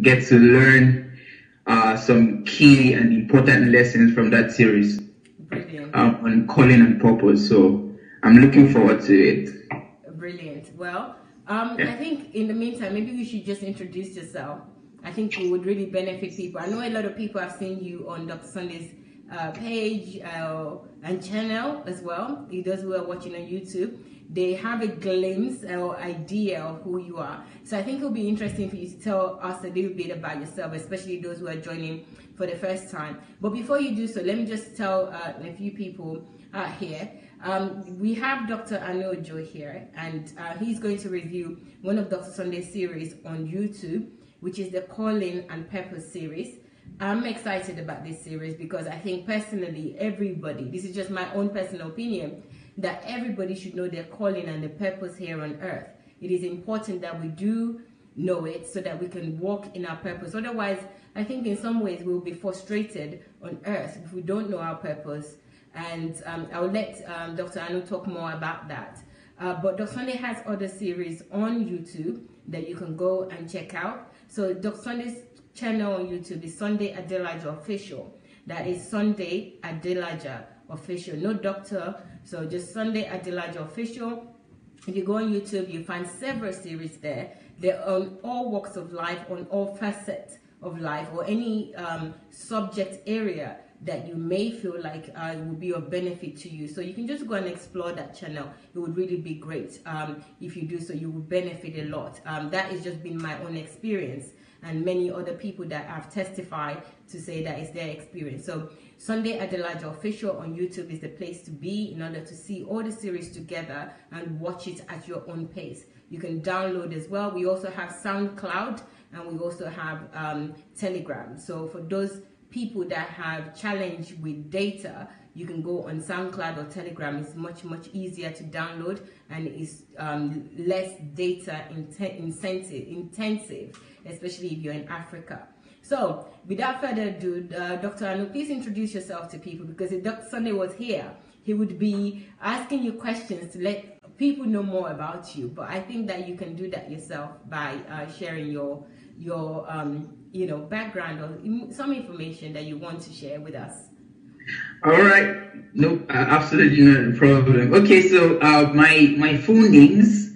get to learn some key and important lessons from that series on calling and purpose. So I'm looking forward to it. Brilliant. Well, I think in the meantime, maybe we should just introduce yourself. I think it would really benefit people. I know a lot of people have seen you on Dr. Sunday's page and channel as well. Those who are watching on YouTube, they have a glimpse or idea of who you are. So I think it'll be interesting for you to tell us a little bit about yourself, especially those who are joining for the first time. But before you do so, let me just tell a few people here. We have Dr. Anu Ojo here, and he's going to review one of Dr. Sunday's series on YouTube, which is the Calling and Purpose series. I'm excited about this series because I think personally, everybody, this is just my own personal opinion, that everybody should know their calling and the purpose here on earth. It is important that we do know it so that we can walk in our purpose. Otherwise, I think in some ways we'll be frustrated on earth if we don't know our purpose. And I'll let Dr. Anu talk more about that. But Dr. Sunday has other series on YouTube that you can go and check out. So Dr. Sunday's channel on YouTube is Sunday Adelaja Official. That is Sunday Adelaja Official, no doctor. So just Sunday Adelaja Official. If you go on YouTube, you find several series there. They're on all walks of life, on all facets of life, or any subject area that you may feel like will be of benefit to you. So you can just go and explore that channel. It would really be great. If you do so, you will benefit a lot. That has just been my own experience, and many other people that have testified to say that it's their experience. So Sunday Adelaja Official on YouTube is the place to be in order to see all the series together and watch it at your own pace. You can download as well. We also have SoundCloud, and we also have Telegram. So for those people that have challenge with data, you can go on SoundCloud or Telegram. It's much easier to download, and it's less data intensive, especially if you're in Africa. So without further ado, Dr. Anu, please introduce yourself to people, because if Dr. Sunday was here, he would be asking you questions to let people know more about you. But I think that you can do that yourself by sharing your you know, background or some information that you want to share with us. All right. No, absolutely not a problem. Okay, so my full names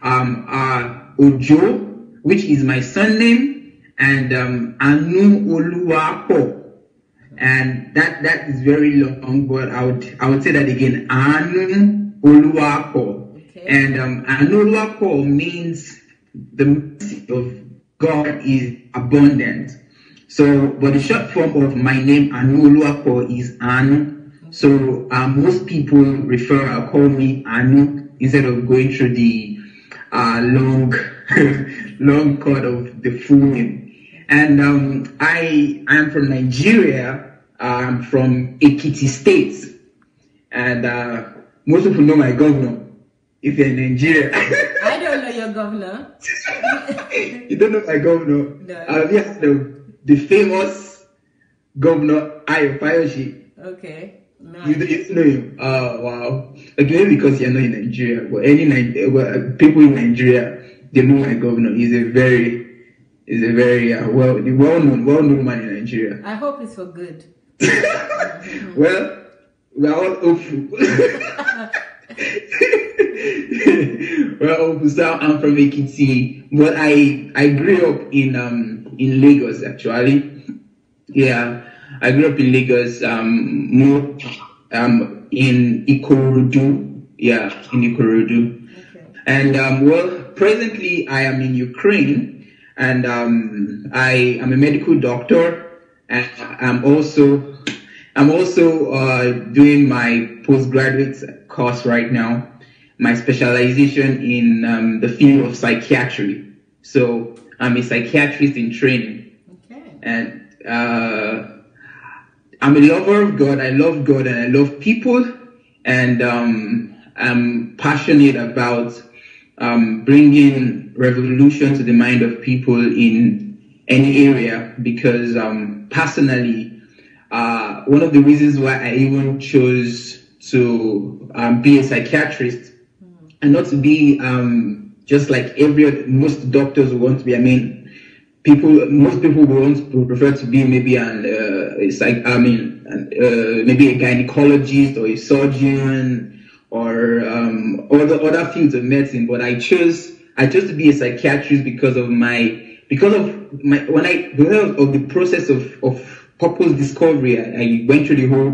are Ojo, which is my surname, and Anu Oluwapo, and that is very long, but I would say that again, Anu Oluwapo. Okay. And Anu Oluwapo means the mercy of God is abundant. So, but the short form of my name, Anu Oluwapo, is Anu. So most people refer or call me Anu instead of going through the long cut of the full name. And I am from Nigeria. I'm from Ekiti State, and most people know my governor. If you're in Nigeria, I don't know your governor. You don't know my governor? No. Yes, the famous governor Ayo Fayoshi. Okay. Nice. You know him? Oh wow. Okay, maybe because you're not in Nigeria, but people in Nigeria, they know my governor. He's a very well-known man in Nigeria. I hope it's for good. Well, we're all hopeful. Well, so I'm from Ekiti, but I grew up in Lagos actually. Yeah, I grew up in Lagos. More in Ikorodu. Yeah, in Ikorodu. Okay. And well, presently I am in Ukraine, and I am a medical doctor, and I'm also doing my postgraduate course right now. My specialization in the field of psychiatry. So I'm a psychiatrist in training. Okay. And I'm a lover of God. I love God and I love people. And I'm passionate about bringing revolution to the mind of people in any area, because personally, one of the reasons why I even chose to be a psychiatrist and not to be just like most doctors want to be. I mean, most people would prefer to be maybe maybe a gynecologist or a surgeon or other fields of medicine. But I chose to be a psychiatrist because of the process of purpose discovery. I went through the whole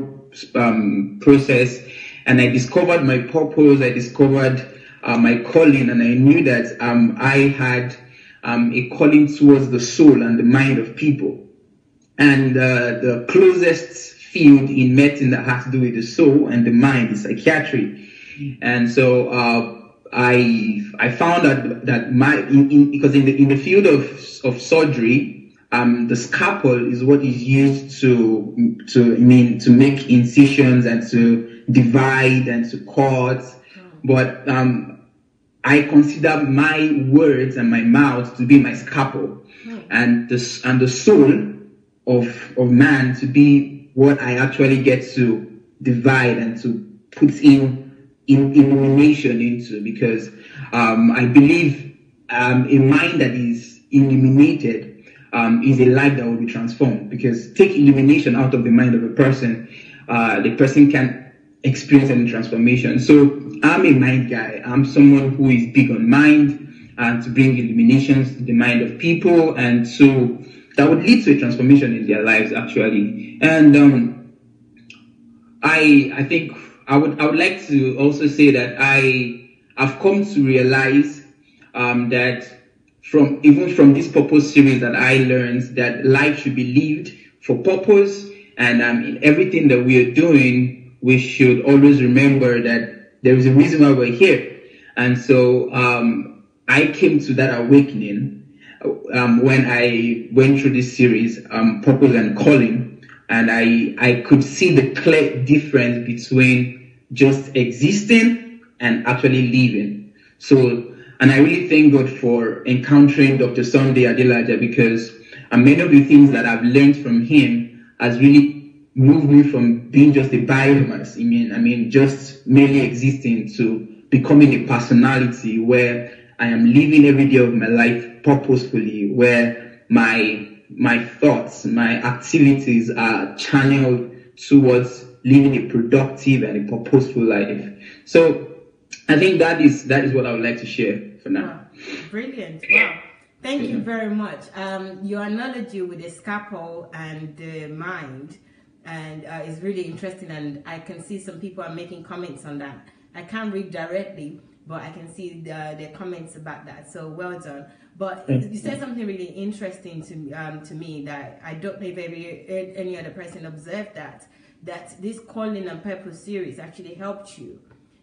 process, and I discovered my purpose. I discovered my calling, and I knew that I had a calling towards the soul and the mind of people. And the closest field in medicine that has to do with the soul and the mind is psychiatry. And so I found that because in the field of surgery, the scalpel is what is used to make incisions and to divide and to cut. But I consider my words and my mouth to be my scalpel, and the soul of man to be what I actually get to divide and to put in illumination into, because I believe a mind that is illuminated is a life that will be transformed. Because take illumination out of the mind of a person, the person can experience any transformation. So I'm a mind guy. I'm someone who is big on mind and to bring illuminations to the mind of people, and so that would lead to a transformation in their lives actually. And I think I would like to also say that I've come to realize that from this purpose series that I learned that life should be lived for purpose, and in everything that we are doing, we should always remember that there is a reason why we're here. And so I came to that awakening when I went through this series, Purpose and Calling, and I could see the clear difference between just existing and actually living. So, and I really thank God for encountering Dr. Sunday Adelaja, because many of the things that I've learned from him has really moved me from being just a biomass, just merely existing, to becoming a personality where I am living every day of my life purposefully, where my thoughts, my activities are channeled towards living a productive and a purposeful life. So I think that is what I would like to share for now. Wow. Brilliant. Wow. Thank you very much. Your analogy with the scalpel and the mind and is really interesting, and I can see some people are making comments on that. I can't read directly, but I can see the comments about that. So well done. But you said something really interesting to me that I don't know if any other person observed that this Calling and Purpose series actually helped you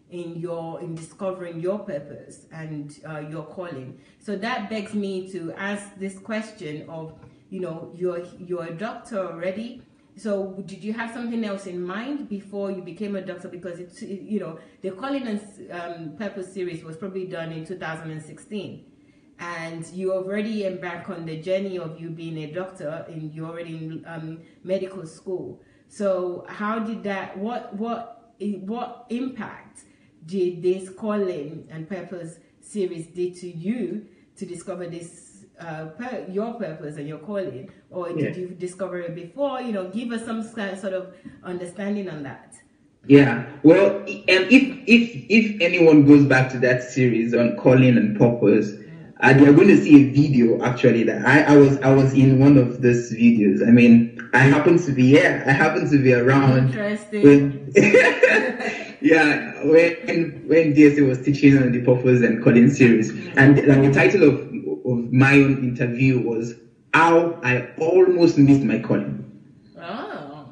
in discovering your purpose and your calling. So that begs me to ask this question of, you're a doctor already. So did you have something else in mind before you became a doctor? Because the Calling and Purpose series was probably done in 2016, and you already embarked on the journey of you being a doctor, and you're already in medical school. So how did that? What impact did this Calling and Purpose series did to you to discover this? Your purpose and your calling, or did you discover it before? Give us some sort of understanding on that. Yeah, well, and if anyone goes back to that series on Calling and Purpose, they're going to see a video actually that I was in one of those videos. I happen to be around. Interesting. Yeah, when DSA was teaching on the Purpose and Calling series, and the title of my own interview was How I Almost Missed My Calling. Oh.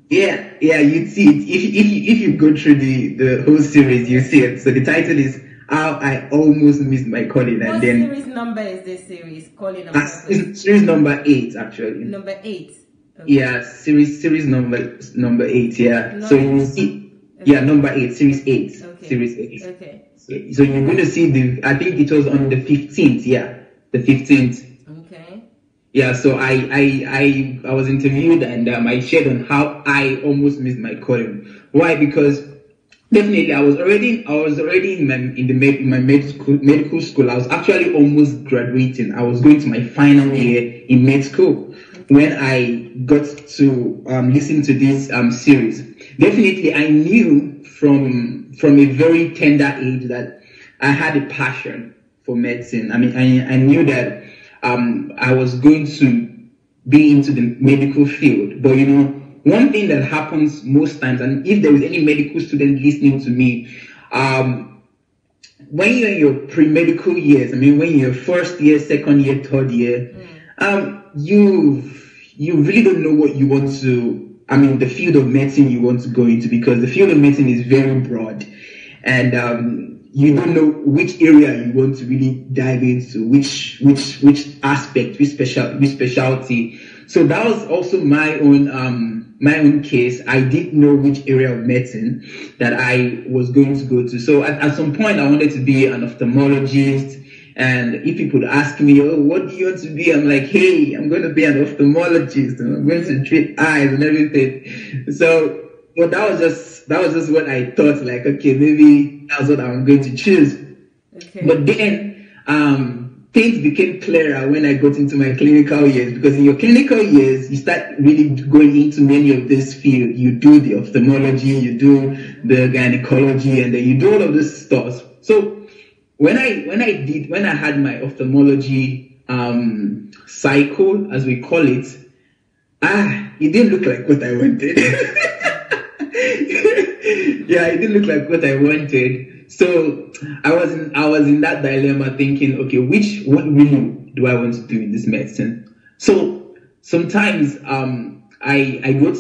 Yeah, you'd see it. If you go through the whole series, you see it. So the title is How I Almost Missed My Calling. What and then series number is this series? Calling and Purpose? Series number 8, actually. Number 8. Okay. Yeah, series number 8, yeah. So you will see, number 8, series 8. Okay. Series 8. Okay. So you're going to see I think it was on the 15th, the 15th. Okay. Yeah, so I was interviewed, and I shared on how I almost missed my calling. Why? Because Definitely, I was already in my medical school. I was actually almost graduating. I was going to my final year in med school when I got to listen to this series. Definitely, I knew from a very tender age that I had a passion for medicine. I mean, I knew that I was going to be into the medical field. But one thing that happens most times, and if there is any medical student listening to me, when you're in your pre-medical years, I mean, when you're first year, second year, third year, you really don't know what you want to, I mean, the field of medicine you want to go into, because the field of medicine is very broad, and you don't know which area you want to really dive into, which aspect, which specialty. So that was also my own case. I didn't know which area of medicine that I was going to go to. So at some point, I wanted to be an ophthalmologist. And if people ask me, oh, what do you want to be? I'm like, hey, I'm going to be an ophthalmologist, and I'm going to treat eyes and everything. So, but that was just what I thought. Like, okay, maybe that's what I'm going to choose. Okay. But then, things became clearer when I got into my clinical years, because in your clinical years, you start really going into many of this field. You do the ophthalmology, you do the gynecology, and then you do all of this stuff. So when I had my ophthalmology cycle, as we call it, it didn't look like what I wanted. Yeah, it didn't look like what I wanted. So I was in that dilemma, thinking, okay, what really do I want to do in this medicine? So sometimes I go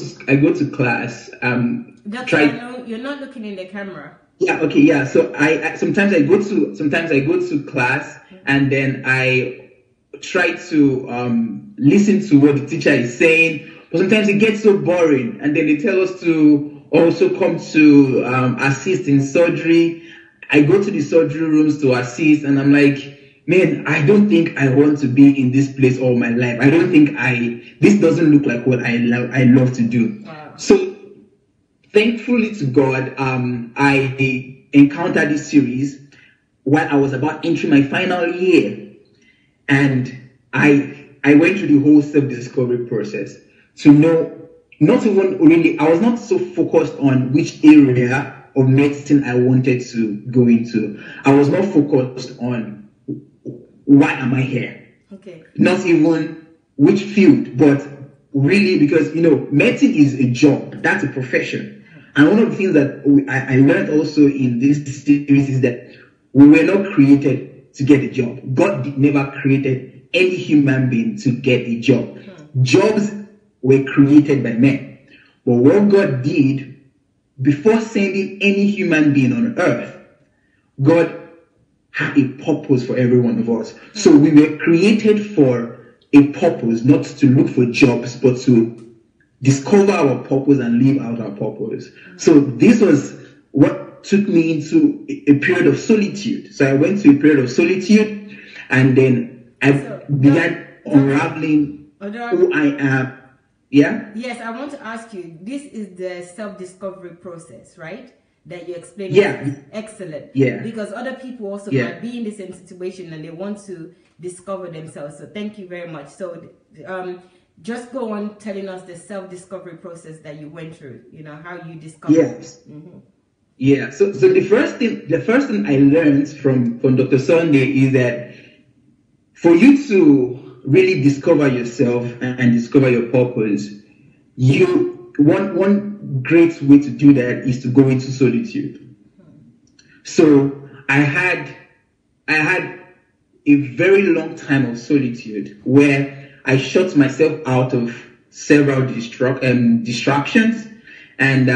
to class. Doctor, you're not looking in the camera. Yeah. Okay. Yeah. So sometimes I go to class, and then I try to listen to what the teacher is saying. But sometimes it gets so boring, and then they tell us to also come to assist in surgery. I go to the surgery rooms to assist, and I'm like, man, I don't think I want to be in this place all my life. I don't think this doesn't look like what I love to do. Wow. So thankfully to God, I encountered this series while I was about entering my final year, and I went through the whole self-discovery process to know, not even really, I was not so focused on which area of medicine I wanted to go into. I was not focused on why am I here. Okay. Not even which field, but really because, medicine is a job. That's a profession. And one of the things that I learned also in this series is that we were not created to get a job. God never created any human being to get a job. Jobs were created by men. But what God did, before sending any human being on earth, God had a purpose for every one of us. So we were created for a purpose, not to look for jobs, but to discover our purpose and live out our purpose. So this was what took me into a period of solitude. So I went to a period of solitude, and then I began unraveling who I am. Yeah? Yes, I want to ask you, this is the self-discovery process, right? That you explained. Yeah. Excellent. Yeah. Because other people also might be in the same situation and they want to discover themselves. So thank you very much. So just go on telling us the self-discovery process that you went through, how you discovered. Yes. Mm-hmm. Yeah. So the first thing I learned from Dr. Sunday is that for you to really discover yourself and discover your purpose, one great way to do that is to go into solitude. So I had a very long time of solitude where I shut myself out of several distractions, and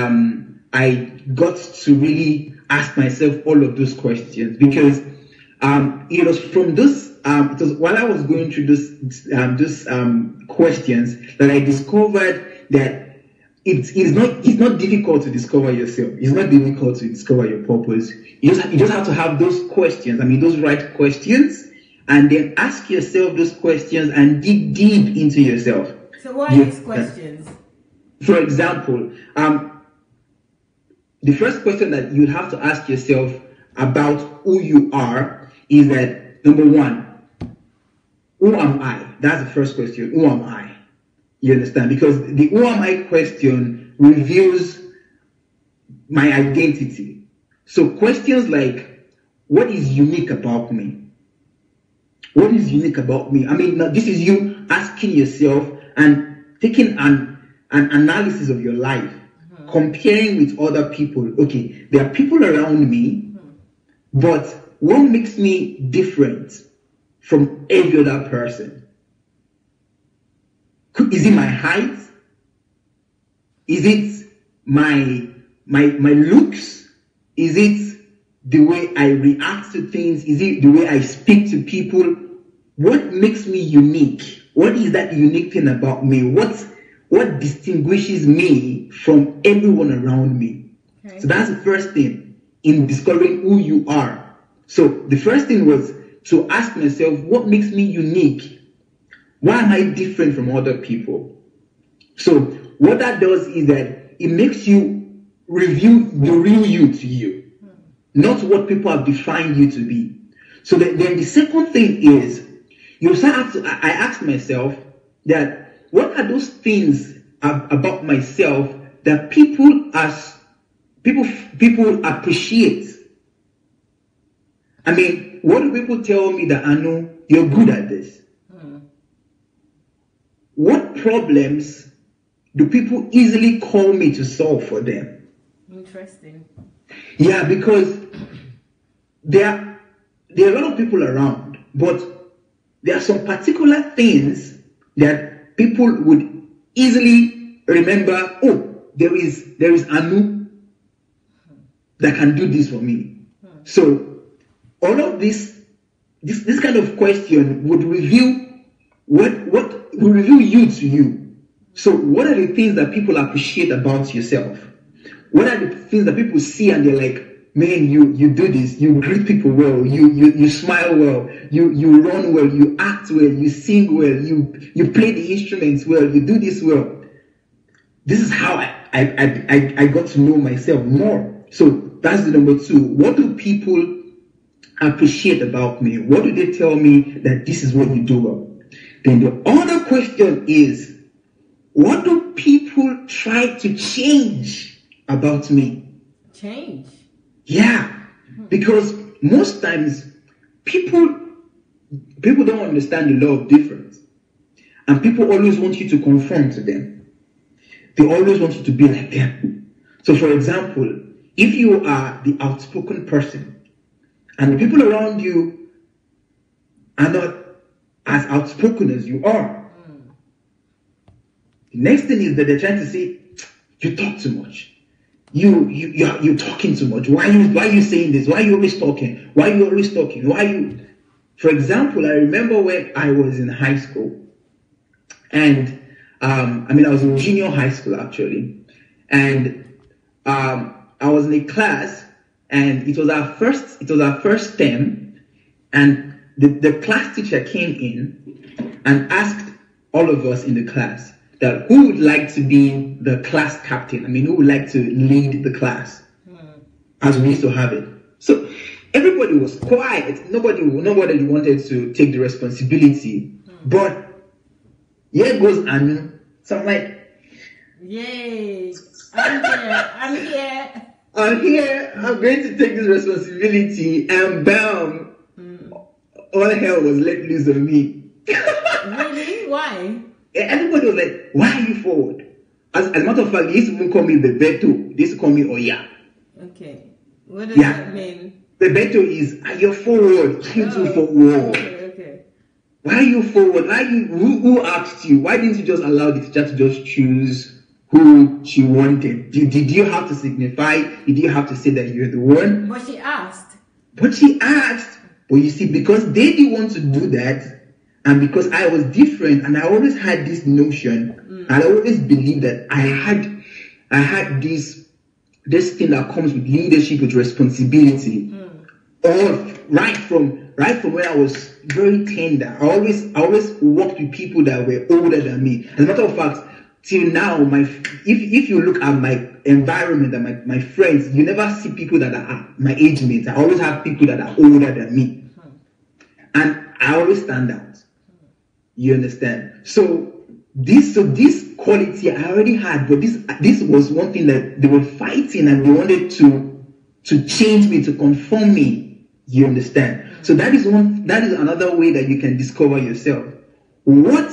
I got to really ask myself all of those questions, because it was from this. It was while I was going through those questions that I discovered that it's not difficult to discover yourself. It's not difficult to discover your purpose. You just have to have those questions. I mean, those right questions, and then ask yourself those questions and dig deep into yourself. So what are these questions? For example, the first question that you'd have to ask yourself about who you are is that, number one, who am I? That's the first question. Who am I? You understand? Because the who am I question reveals my identity. So questions like, what is unique about me? What is unique about me? I mean, now this is you asking yourself and taking an analysis of your life, comparing with other people. Okay, there are people around me, but what makes me different from every other person? Is it my height? Is it my looks? Is it the way I react to things? Is it the way I speak to people? What makes me unique? What is that unique thing about me? What distinguishes me from everyone around me? Okay. So that's the first thing in discovering who you are. So the first thing was to ask myself, what makes me unique? Why am I different from other people? So what that does is that it makes you review the real you to you, not what people have defined you to be. So then the second thing is, I asked myself that what are those things about myself that people appreciate? I mean, what do people tell me that I know you're good at this? What problems do people easily call me to solve for them? Interesting. Yeah, because there are a lot of people around, but there are some particular things that people would easily remember. Oh, there is Anu that can do this for me. So all of this kind of question would reveal what will reveal you to you. So what are the things that people appreciate about yourself? What are the things that people see and they're like, man, you do this, you greet people well, you smile well, you run well, you act well, you sing well, you play the instruments well, you do this well. This is how I got to know myself more. So that's the number two. What do people appreciate about me? What do they tell me that this is what you do well? Then the other question is, what do people try to change about me? Change? Yeah, because most times people don't understand the law of difference. And people always want you to conform to them. They always want you to be like them. So for example, if you are the outspoken person and the people around you are not as outspoken as you are, the next thing is that they're trying to say, you talk too much. You're talking too much. Why are you saying this? Why are you always talking? Why are you always talking? Why are you? For example, I remember when I was in high school, and I was in junior high school actually, and I was in a class, and it was our first term, and the class teacher came in and asked all of us in the class that who would like to be the class captain? I mean, who would like to lead the class? As we used to have it. So everybody was quiet. Nobody wanted to take the responsibility. But here goes Anu. So I'm like, yay, I'm here. I'm here. I'm going to take this responsibility. And bam, all hell was let loose on me. Really? Why? Everybody was like, why are you forward? As a matter of fact, they used to even call me Bebeto. They used to call me Oya. Okay. What does that mean? Bebeto is, you're forward. Why are you too forward? Okay. Why are you forward? Who asked you? Why didn't you just allow the teacher to just choose who she wanted? Did you have to signify? Did you have to say that you're the one? But she asked. But you see, because they didn't want to do that, and because I was different, and I always had this notion, and I always believed that I had this thing that comes with leadership, with responsibility. All right from when I was very tender. I always worked with people that were older than me. As a matter of fact, till now, if you look at environment and my friends, you never see people that are my age mates. I always have people that are older than me. And I always stand out. You understand? So this quality I already had, but this was one thing that they were fighting, and they wanted to change me, to conform me. You understand? So that is another way that you can discover yourself. What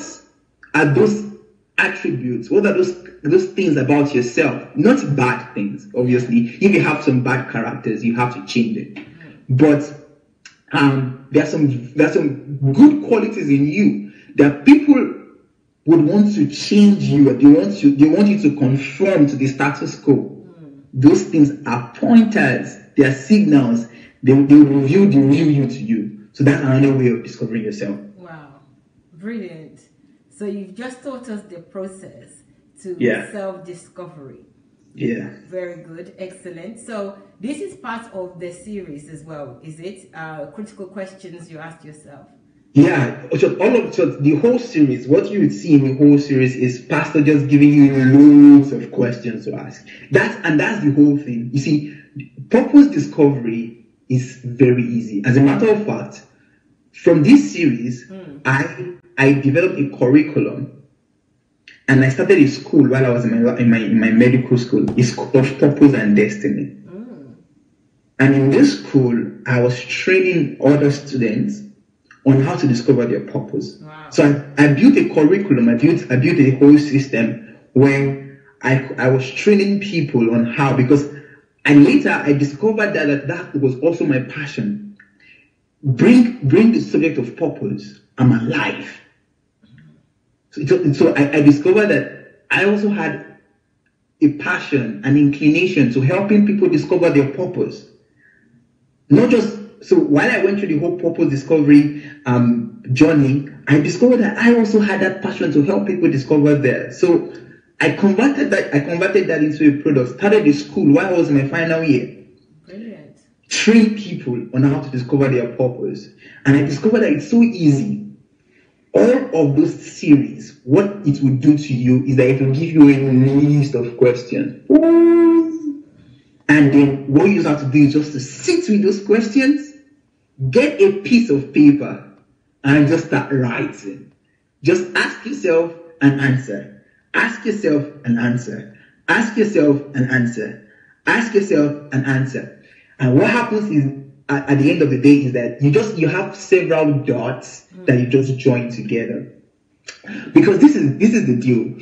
are those attributes? What are those things about yourself? Not bad things, obviously. If you have some bad characters, you have to change it. But there are some good qualities in you that people would want to change you. They want you to conform to the status quo. Those things are pointers. They are signals. They will reveal the real you to you. So that's another way of discovering yourself. Wow, brilliant. So you've just taught us the process to self-discovery. Yeah. Very good. Excellent. So this is part of the series as well, is it? Critical questions you asked yourself. Yeah. So the whole series, what you would see in the whole series is Pastor just giving you loads of questions to ask. That's the whole thing. You see, purpose discovery is very easy. As a matter of fact, from this series, I developed a curriculum, and I started a school while I was in my medical school. It's called Purpose and Destiny. And in this school, I was training other students on how to discover their purpose. Wow. So I built a curriculum. I built a whole system where I was training people on how, and later I discovered that was also my passion. Bring the subject of purpose. I'm alive. So I discovered that I also had a passion, an inclination to helping people discover their purpose. So while I went through the whole purpose discovery journey, I discovered that I also had that passion to help people discover theirs. So I converted that into a product, started a school while I was in my final year. Brilliant. Train people on how to discover their purpose. And I discovered that it's so easy. All of those series, what it will do to you is that it will give you a list of questions. And then what you have to do is just to sit with those questions, get a piece of paper, and just start writing. Just ask yourself and answer. Ask yourself and answer. Ask yourself and answer. Ask yourself and answer. And what happens is, at the end of the day, is that you have several dots that you just join together. Because this is the deal.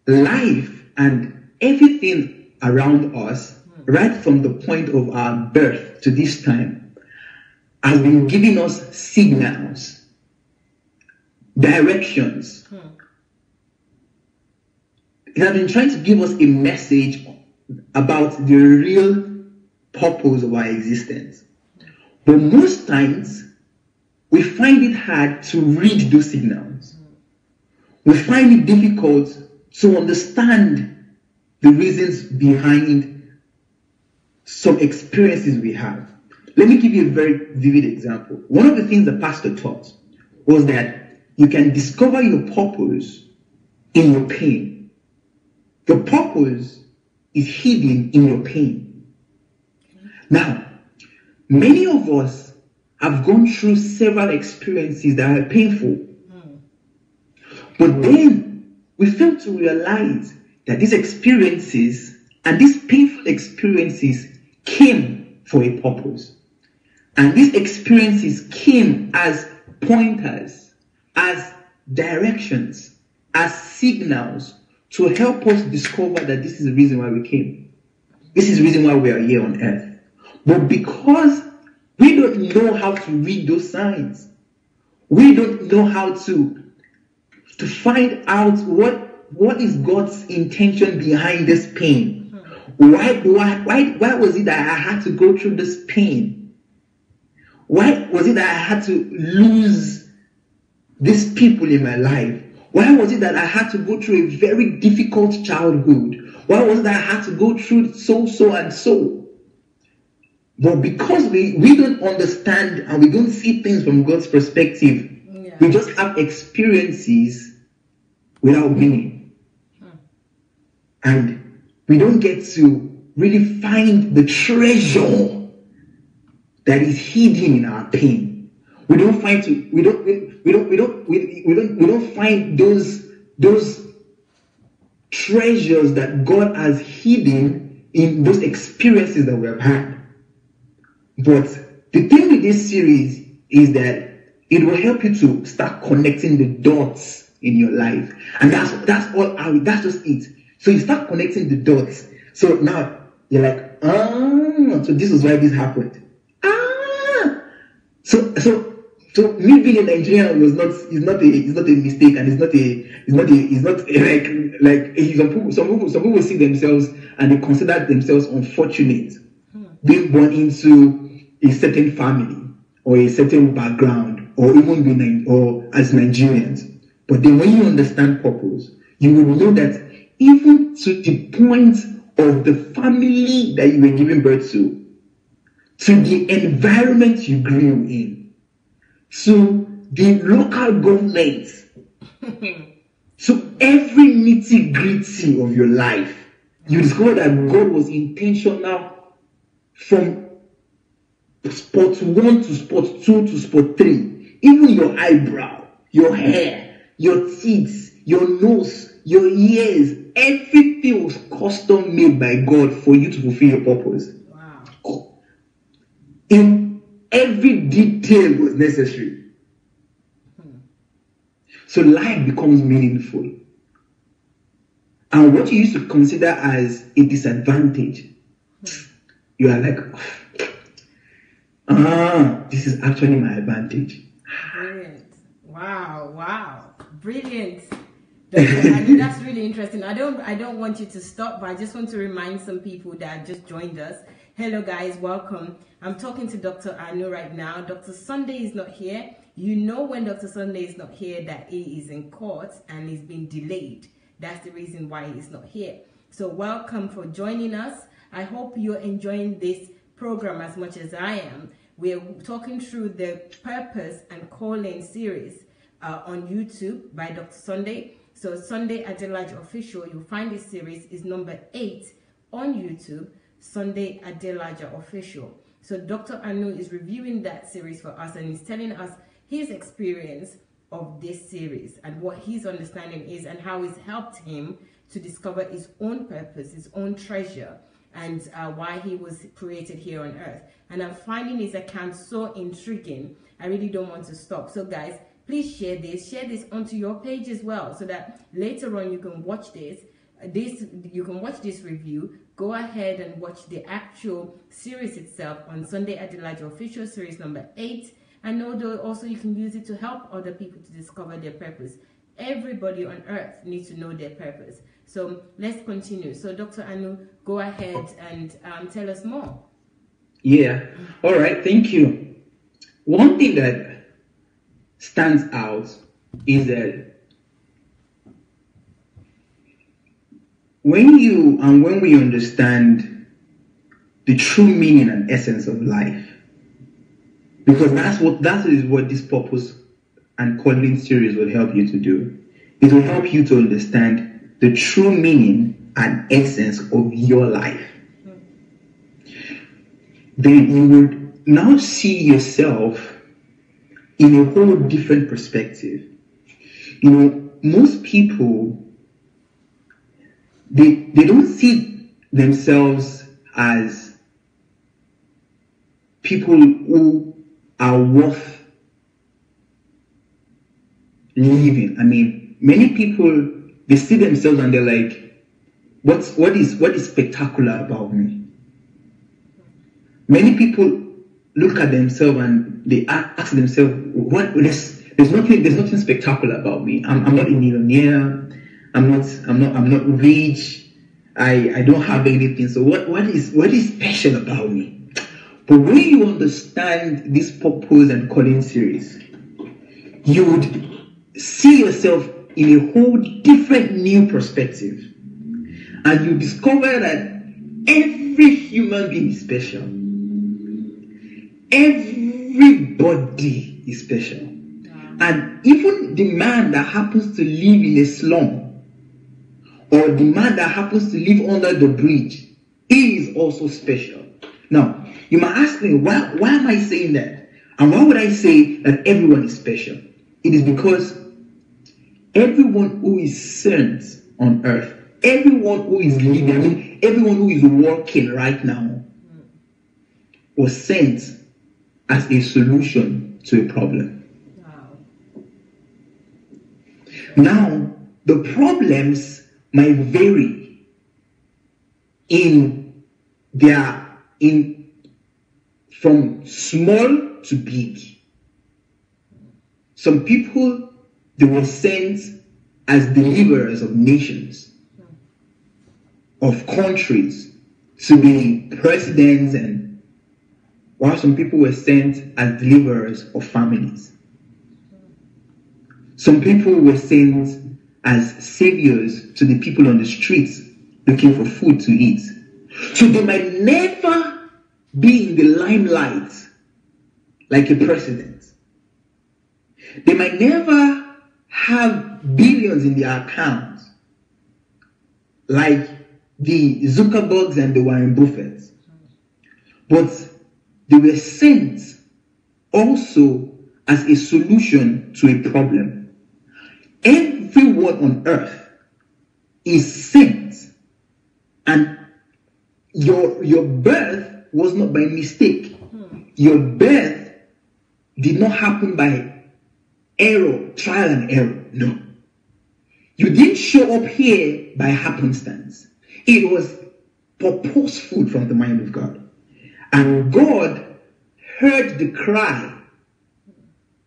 Life and everything around us, right from the point of our birth to this time, has been giving us signals, directions. It has been trying to give us a message about the real purpose of our existence. But most times, we find it hard to read those signals. We find it difficult to understand the reasons behind some experiences we have. Let me give you a very vivid example. One of the things the pastor taught was that you can discover your purpose in your pain. Your purpose is hidden in your pain. Now, many of us have gone through several experiences that are painful. But then we fail to realize that these experiences and these painful experiences came for a purpose. And these experiences came as pointers, as directions, as signals to help us discover that this is the reason why we came. This is the reason why we are here on earth. But because we don't know how to read those signs, we don't know how to find out what is God's intention behind this pain. Why was it that I had to go through this pain? Why was it that I had to lose these people in my life? Why was it that I had to go through a very difficult childhood? Why was it that I had to go through so and so? But because we don't understand and we don't see things from God's perspective, we just have experiences without meaning. And we don't get to really find the treasure that is hidden in our pain. We don't find those treasures that God has hidden in those experiences that we have had. But the thing with this series is that it will help you to start connecting the dots in your life. And that's just it. So you start connecting the dots. So now you're like, so this is why this happened. So me being a Nigerian is not a mistake, and some people see themselves and they consider themselves unfortunate being born into a certain family or a certain background, or even as Nigerians. But then when you understand purpose, you will know that even to the point of the family that you were giving birth to the environment you grew in, to the local government, to every nitty-gritty of your life, you discover that God was intentional from spot 1 to spot 2 to spot 3. Even your eyebrow, your hair, your teeth, your nose, your ears, everything was custom made by God for you to fulfill your purpose. Wow. In every detail was necessary. So life becomes meaningful. And what you used to consider as a disadvantage, you are like, this is actually my advantage. Brilliant. Wow. Brilliant. That's really interesting. I don't want you to stop, but I just want to remind some people that just joined us. Hello guys, welcome. I'm talking to Dr. Anu right now. Dr. Sunday is not here. You know when Dr. Sunday is not here that he is in court and he's been delayed. That's the reason why he's not here. So welcome for joining us. I hope you're enjoying this program as much as I am. We're talking through the Purpose and Calling series on YouTube by Dr. Sunday. So Sunday Adelaja Official, you'll find this series is number 8 on YouTube, Sunday Adelaja Official. So Dr. Anu is reviewing that series for us, and he's telling us his experience of this series and what his understanding is and how it's helped him to discover his own purpose, his own treasure, and why he was created here on earth. And I'm finding his account so intriguing. I really don't want to stop. So guys, please share this onto your page as well, so that later on you can watch you can watch this review. Go ahead and watch the actual series itself on Sunday Adelaja Official series number 8. And also you can use it to help other people to discover their purpose. Everybody on earth needs to know their purpose. So let's continue. So Dr. Anu, go ahead and tell us more. Yeah. All right. Thank you. One thing that stands out is that when we understand the true meaning and essence of life, because that is what this Purpose and Calling series will help you to do. It will help you to understand the true meaning and essence of your life. Then you would now see yourself in a whole different perspective. You know, most people, they don't see themselves as people who are worth living. I mean, many people, they see themselves and they're like, what is spectacular about me? Many people look at themselves and they ask themselves, there's nothing spectacular about me. I'm not a millionaire. I'm not rich. I don't have anything. So what is special about me? But when you understand this Purpose and Calling series, you would see yourself in a whole different new perspective. And you discover that every human being is special. Everybody is special. And even the man that happens to live in a slum, or the man that happens to live under the bridge, he is also special. Now, you might ask me, why am I saying that? And why would I say that everyone is special? It is because everyone who is sent on earth, everyone who is living, I mean, everyone who is working right now was sent as a solution to a problem. Wow. Now, the problems might vary from small to big. Some people, they were sent as deliverers of nations, of countries, to be presidents, and while some people were sent as deliverers of families. Some people were sent as saviors to the people on the streets looking for food to eat. So they might never be in the limelight like a president. They might never have billions in their accounts like the Zuckerbergs and the Warren Buffetts. But they were sent also as a solution to a problem. Everyone on earth is sent, and your birth was not by mistake. Your birth did not happen by error, trial and error. No. You didn't show up here by happenstance. It was purposeful from the mind of God. And God heard the cry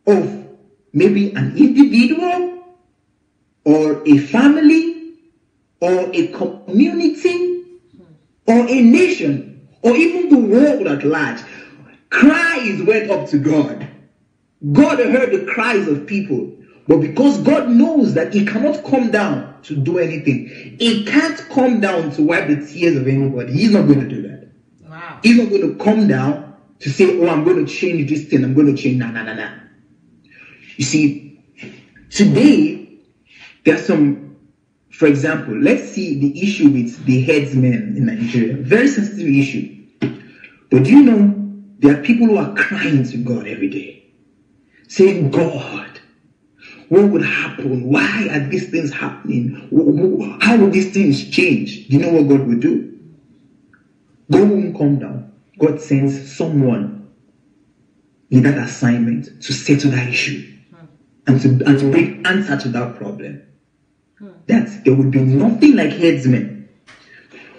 of maybe an individual or a family or a community or a nation or even the world at large. Cries went up to God. God heard the cries of people. But because God knows that He cannot come down to do anything, He can't come down to wipe the tears of anybody. He's not going to do that. Wow. He's not going to come down to say, oh, I'm going to change this thing. I'm going to change. Nah. You see, today, there's some, for example, let's see the issue with the headsmen in Nigeria. Very sensitive issue. But do you know, there are people who are crying to God every day, saying, God, what would happen? Why are these things happening? How will these things change? Do you know what God will do? God won't come down. God sends someone in that assignment to settle that issue and to bring answer to that problem. That there would be nothing like headsmen.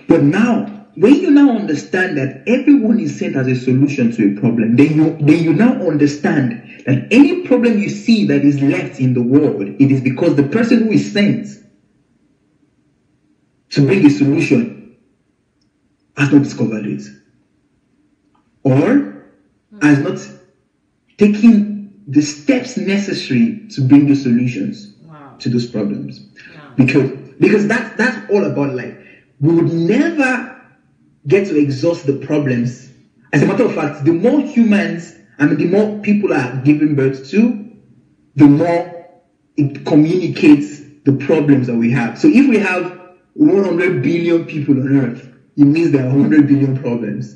But now, when you now understand that everyone is sent as a solution to a problem, then you now understand that any problem you see that is left in the world, it is because the person who is sent to bring a solution has not discovered it, or has not taken the steps necessary to bring the solutions to those problems. Because that's all about life. We would never get to exhaust the problems. As a matter of fact, the more humans, the more people are given birth to, the more it communicates the problems that we have. So if we have 100 billion people on earth, it means there are 100 billion problems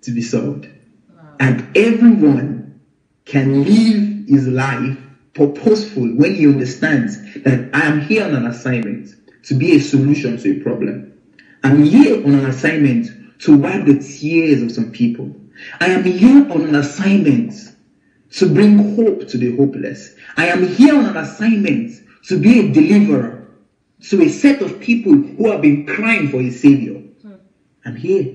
to be solved. Wow. And everyone can live his life purposeful when he understands that I am here on an assignment to be a solution to a problem. I'm here on an assignment to wipe the tears of some people. I am here on an assignment to bring hope to the hopeless. I am here on an assignment to be a deliverer to a set of people who have been crying for a savior. I'm here.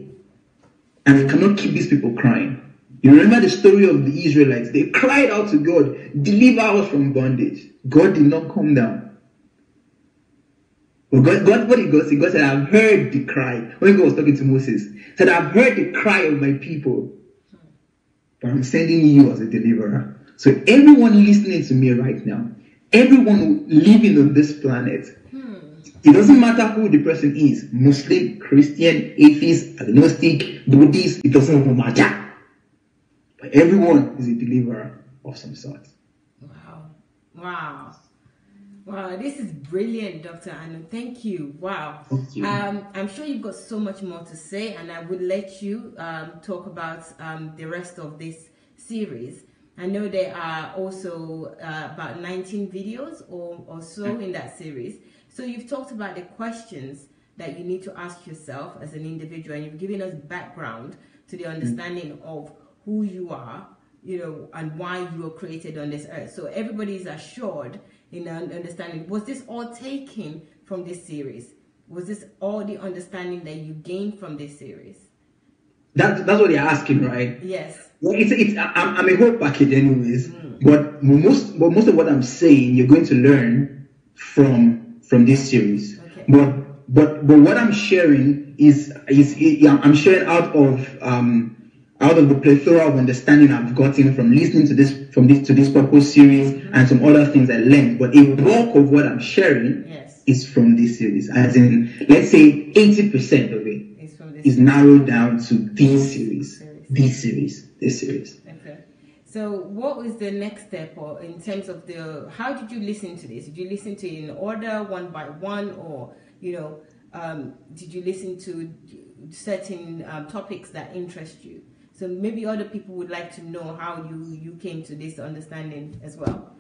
And I cannot keep these people crying. You remember the story of the Israelites? They cried out to God, deliver us from bondage. God did not come down. But God, what did God say? God said, I've heard the cry. When God was talking to Moses, he said, I've heard the cry of my people, but I'm sending you as a deliverer. So everyone listening to me right now, everyone living on this planet, it doesn't matter who the person is, Muslim, Christian, atheist, agnostic, Buddhist, it doesn't even matter. But everyone is a deliverer of some sort. Wow. Wow, this is brilliant, Dr. Anu. Thank you. Wow. Thank you. I'm sure you've got so much more to say, and I would let you talk about the rest of this series. I know there are also about 19 videos or so in that series. So you've talked about the questions that you need to ask yourself as an individual, and you've given us background to the understanding of who you are, and why you were created on this earth. So everybody is assured in understanding. Was this all taken from this series? Was this all the understanding that you gained from this series? That's what you're asking, right? Yes. Well, I'm a whole package, anyways. But most of what I'm saying, you're going to learn from this series. Okay. But what I'm sharing is I'm sharing out of the plethora of understanding I've gotten from listening to this purpose series and some other things I learned. But a bulk of what I'm sharing is from this series. As in, let's say 80% of it is narrowed down to this series. Okay. So what was the next step, or in terms of how did you listen to this? Did you listen to it in order, one by one, or did you listen to certain topics that interest you? So maybe other people would like to know how you came to this understanding as well.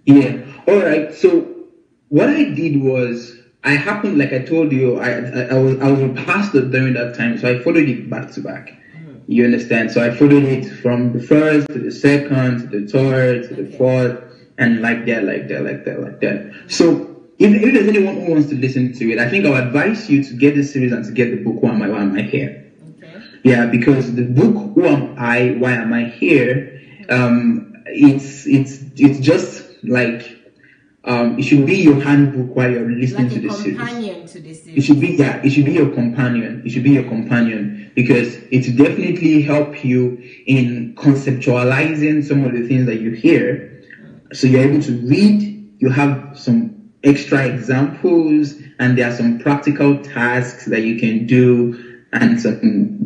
Yeah. All right. So what I did was, I happened, like I told you, I was a pastor during that time, so I followed it back to back. You understand? So I followed it from the first to the second to the third to the fourth, and like that. So if there's anyone who wants to listen to it, I think I'll advise you to get this series and to get the book, Why Am I Here? Yeah, because the book, Who Am I, Why Am I Here? It's just like, it should be your handbook while you're listening to this series. Companion to this series. It should be your companion. It should be your companion, because it will definitely help you in conceptualizing some of the things that you hear. So you're able to read, you have some extra examples, and there are some practical tasks that you can do, and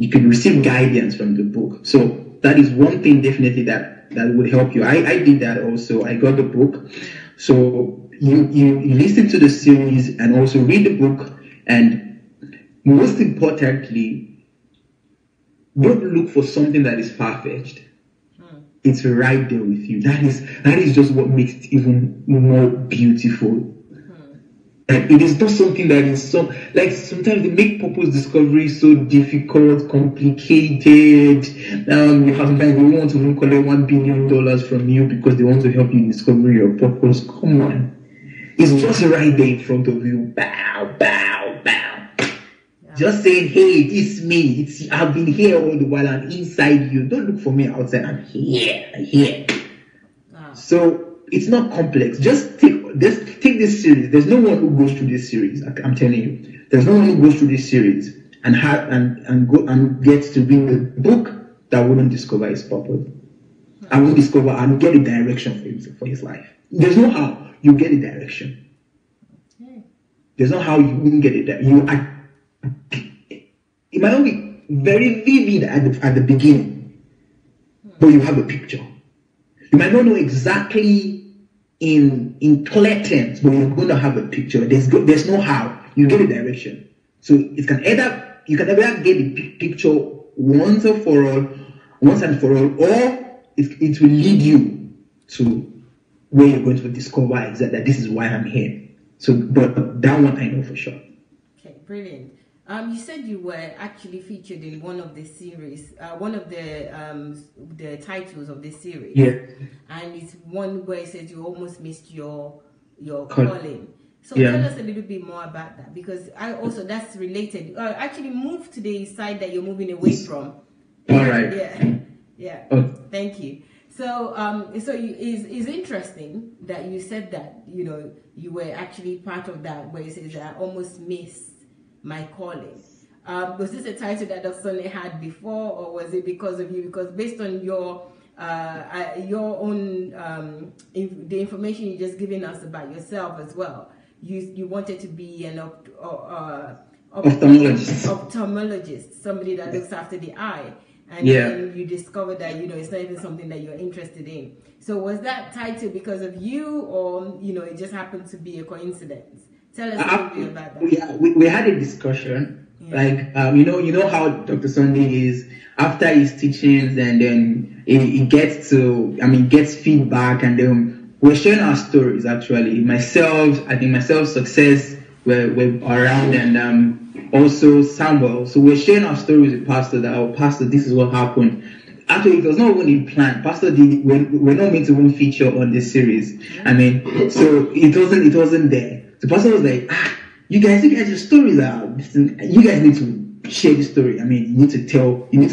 you can receive guidance from the book. So that is one thing definitely that would help you. I did that also. I got the book. So you listen to the series and also read the book, and most importantly, don't look for something that is far-fetched. It's right there with you. That is just what makes it even more beautiful. And it is not something that is sometimes they make purpose discovery so difficult, complicated. Sometimes they want to even collect $1 billion from you because they want to help you discover your purpose. Come on. It's just right there in front of you. Bow, bow, bow. Yeah. Just saying, hey, it's me. I've been here all the while. I'm inside you. Don't look for me outside. I'm here. Wow. So it's not complex. Just take this series. There's no one who goes through this series. I'm telling you, there's no one who goes through this series and gets to read the book that wouldn't discover his purpose. I will discover and get a direction for his life. There's no how you get a direction. There's no how you wouldn't get it. It might not be very vivid at the beginning, but you have a picture. You might not know exactly in clear terms, but you're going to have a picture. There's no how. You get a direction. So you can either get the picture once and for all, or it will lead you to where you're going to discover exactly that this is why I'm here. So, but that one I know for sure. Okay, brilliant. You said you were actually featured in one of the series, one of the titles of this series. Yeah. And it's one where it says you almost missed your calling. So tell us a little bit more about that, because that's related. Actually, move to the side that you're moving away from. All right. Yeah. Thank you. So, it's interesting that you said that you were actually part of that, where it says I almost missed my calling. Was this a title that Dr. Sunday had before, or was it because of you? Because based on your own the information you just given us about yourself as well, you wanted to be an ophthalmologist, somebody that looks after the eye. and then you discover that it's not even something that you're interested in. So was that title because of you, or it just happened to be a coincidence? Tell us a little bit about that. Yeah, we had a discussion. Like you know how Dr. Sunday is after his teachings, and then he gets gets feedback, and then we're sharing our stories. Actually, myself, Success, were around, and also Samuel. So we're sharing our stories with Pastor that, Pastor, this is what happened. Actually, it was not even in plan. Pastor we're not meant to even feature on this series. So it wasn't there. The pastor was like, you guys, your stories are, you guys need to share the story. You need to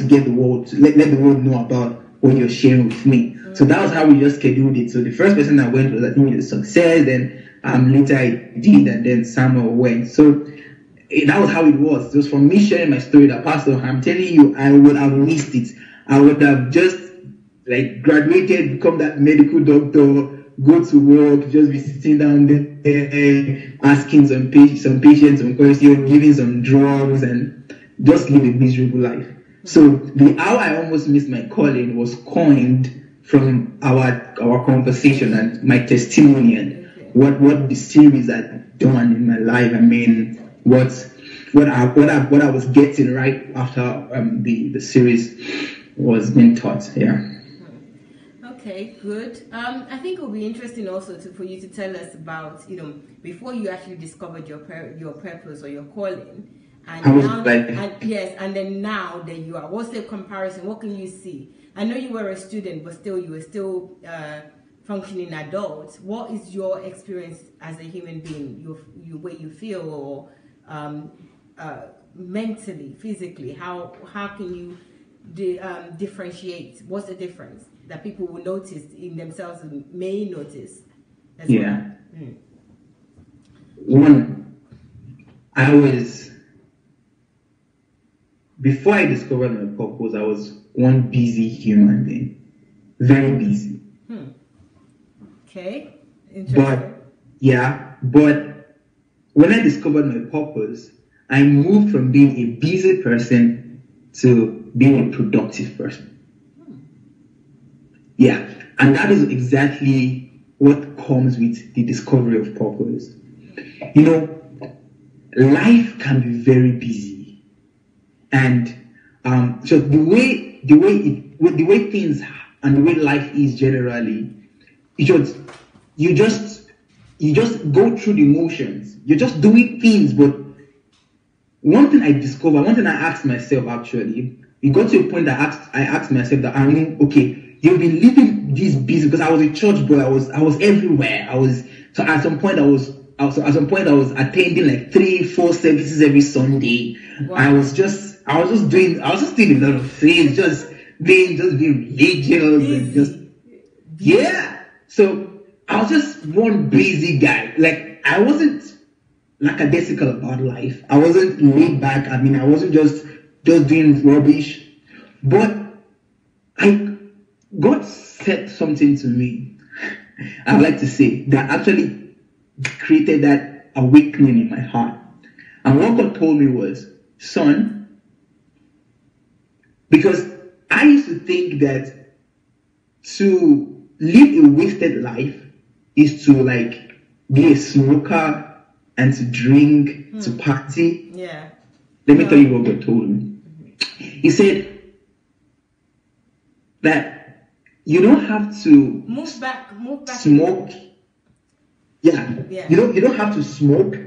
get the world, let the world know about what you're sharing with me. So that was how we just scheduled it. So the first person that went was, I think, the Success, then later I did, and then Samuel went. So that was how it was. It was from me sharing my story that, Pastor, I'm telling you, I would have missed it. I would have just graduated, become that medical doctor, go to work, just be sitting down there, asking some patients some questions, giving some drugs, and just live a miserable life. So how I almost missed my calling was coined from our conversation and my testimony, and what the series had done in my life. What I was getting right after the series was being taught. Okay, good. I think it will be interesting also for you to tell us about, before you actually discovered your purpose or your calling, and then now that you are, what's the comparison? What can you see? I know you were a student, but still you were still functioning adult. What is your experience as a human being? Your way you feel, or mentally, physically? How can you differentiate? What's the difference that people will notice in themselves and may notice as well? One, before I discovered my purpose, I was one busy human being, very busy. Okay, interesting. But when I discovered my purpose, I moved from being a busy person to being a productive person. And that is exactly what comes with the discovery of purpose. Life can be very busy, and so the way things and the way life is generally, you just go through the motions. You're just doing things, but one thing I asked myself, actually, it got to a point that I asked myself that, okay, you've been living this busy, because I was a church boy. I was everywhere. At some point I was attending like 3-4 services every Sunday. Wow. I was just doing a lot of things, just being religious, and So I was just one busy guy. Like, I wasn't lackadaisical about life. I wasn't laid back. I wasn't just doing rubbish. But God said something to me, I'd like to say, that actually created that awakening in my heart. And what God told me was, son, because I used to think that to live a wasted life is to be a smoker and to drink, to party. Let me tell you what God told me. He said that you don't have to move back smoke. You don't have to smoke,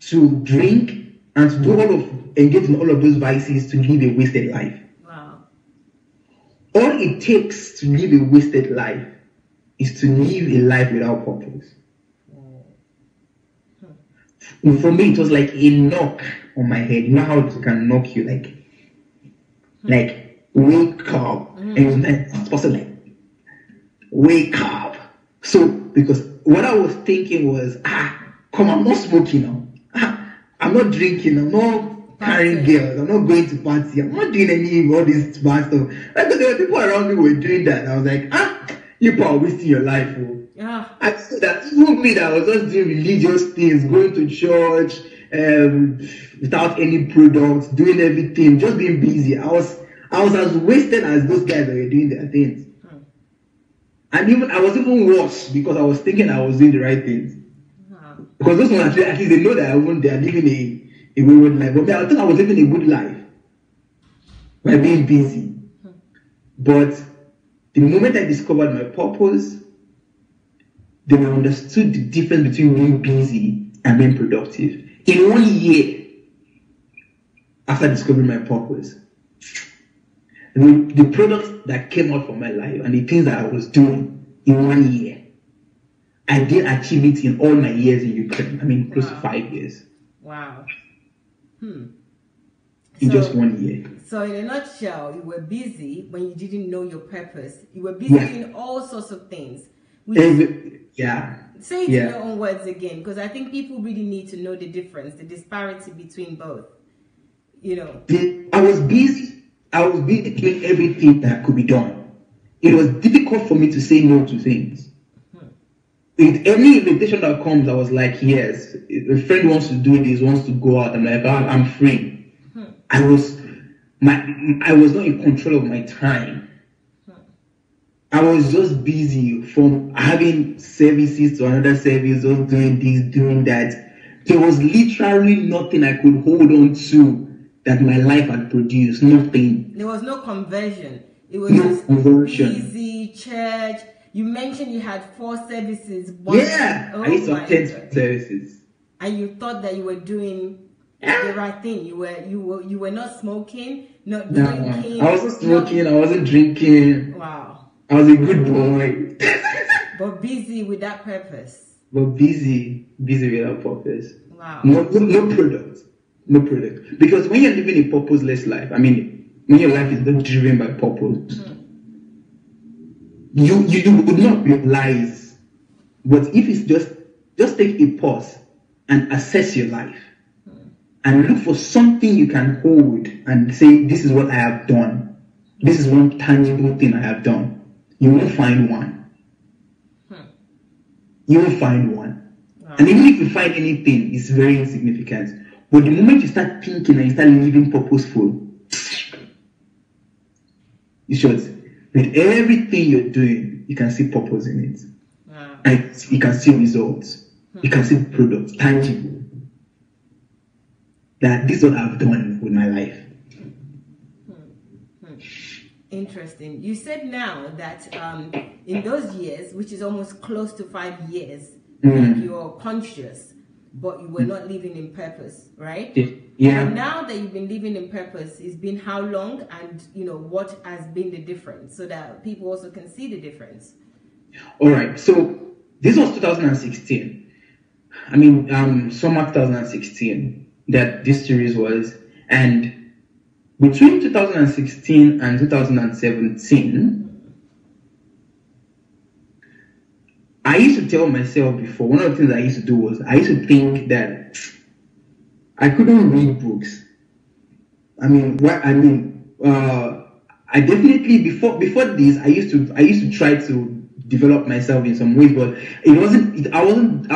to drink, and to engage in all of those vices to live a wasted life. Wow. All it takes to live a wasted life is to live a life without purpose. For me, it was like a knock on my head. You know how it can knock you, like wake up, and it's supposed to wake up. So because what I was thinking was, I'm not smoking now. I'm not drinking. I'm not carrying girls. I'm not going to party. I'm not doing any of all this bad stuff. Because there were people around me who were doing that. And I was like, you probably wasting your life. I saw that even me that I was just doing religious things, going to church, without any products, doing everything, just being busy. I I was as wasted as those guys that were doing their things. And even I was even worse because I was thinking I was doing the right things. Because those ones at least they know that they are living a wayward life. But I thought I was living a good life by being busy. But the moment I discovered my purpose, then I understood the difference between being busy and being productive. In 1 year, after discovering my purpose, the products that came out from my life and the things that I was doing in 1 year, I didn't achieve it in all my years in Ukraine. I mean, close to 5 years. Wow. In just 1 year. So in a nutshell, you were busy when you didn't know your purpose. You were busy doing all sorts of things. Say it in your own words again, because I think people really need to know the difference, the disparity between both. You know, I was busy doing everything that could be done. It was difficult for me to say no to things. With any invitation that comes, I was like, yes. If a friend wants to do this, wants to go out, I'm like, I'm free. I was not in control of my time. I was just busy from having services to another service, just doing this, doing that. There was literally nothing I could hold on to that my life had produced. Nothing. There was no conversion. It was just busy, church. You mentioned you had 4 services. I used to attend services. And you thought that you were doing the right thing. You were not smoking, not drinking. I wasn't smoking. I wasn't drinking. Wow. I was a good boy. But busy with that purpose. But busy with that purpose. Wow. No product. No product. Because when you're living a purposeless life, I mean, when your life is not driven by purpose, you would not realize. But if it's just take a pause and assess your life and look for something you can hold and say, this is what I have done. This is one tangible thing I have done. You won't find one. You won't find one. Wow. And even if you find anything, it's very insignificant. But the moment you start thinking and you start living purposeful, you should. With everything you're doing, you can see purpose in it. Wow. And you can see results. You can see products, tangible. That this is what I've done with my life. Interesting. You said now that in those years, which is almost close to 5 years, you're conscious, but you were not living in purpose, right? Yeah. And now that you've been living in purpose, it's been how long, and what has been the difference, so that people also can see the difference. All right. So this was 2016. I mean, summer 2016 that this series was, and between 2016 and 2017, I used to tell myself before, one of the things I used to do was, I used to think that I couldn't read books. I definitely, before this, I used to try to develop myself in some ways, but I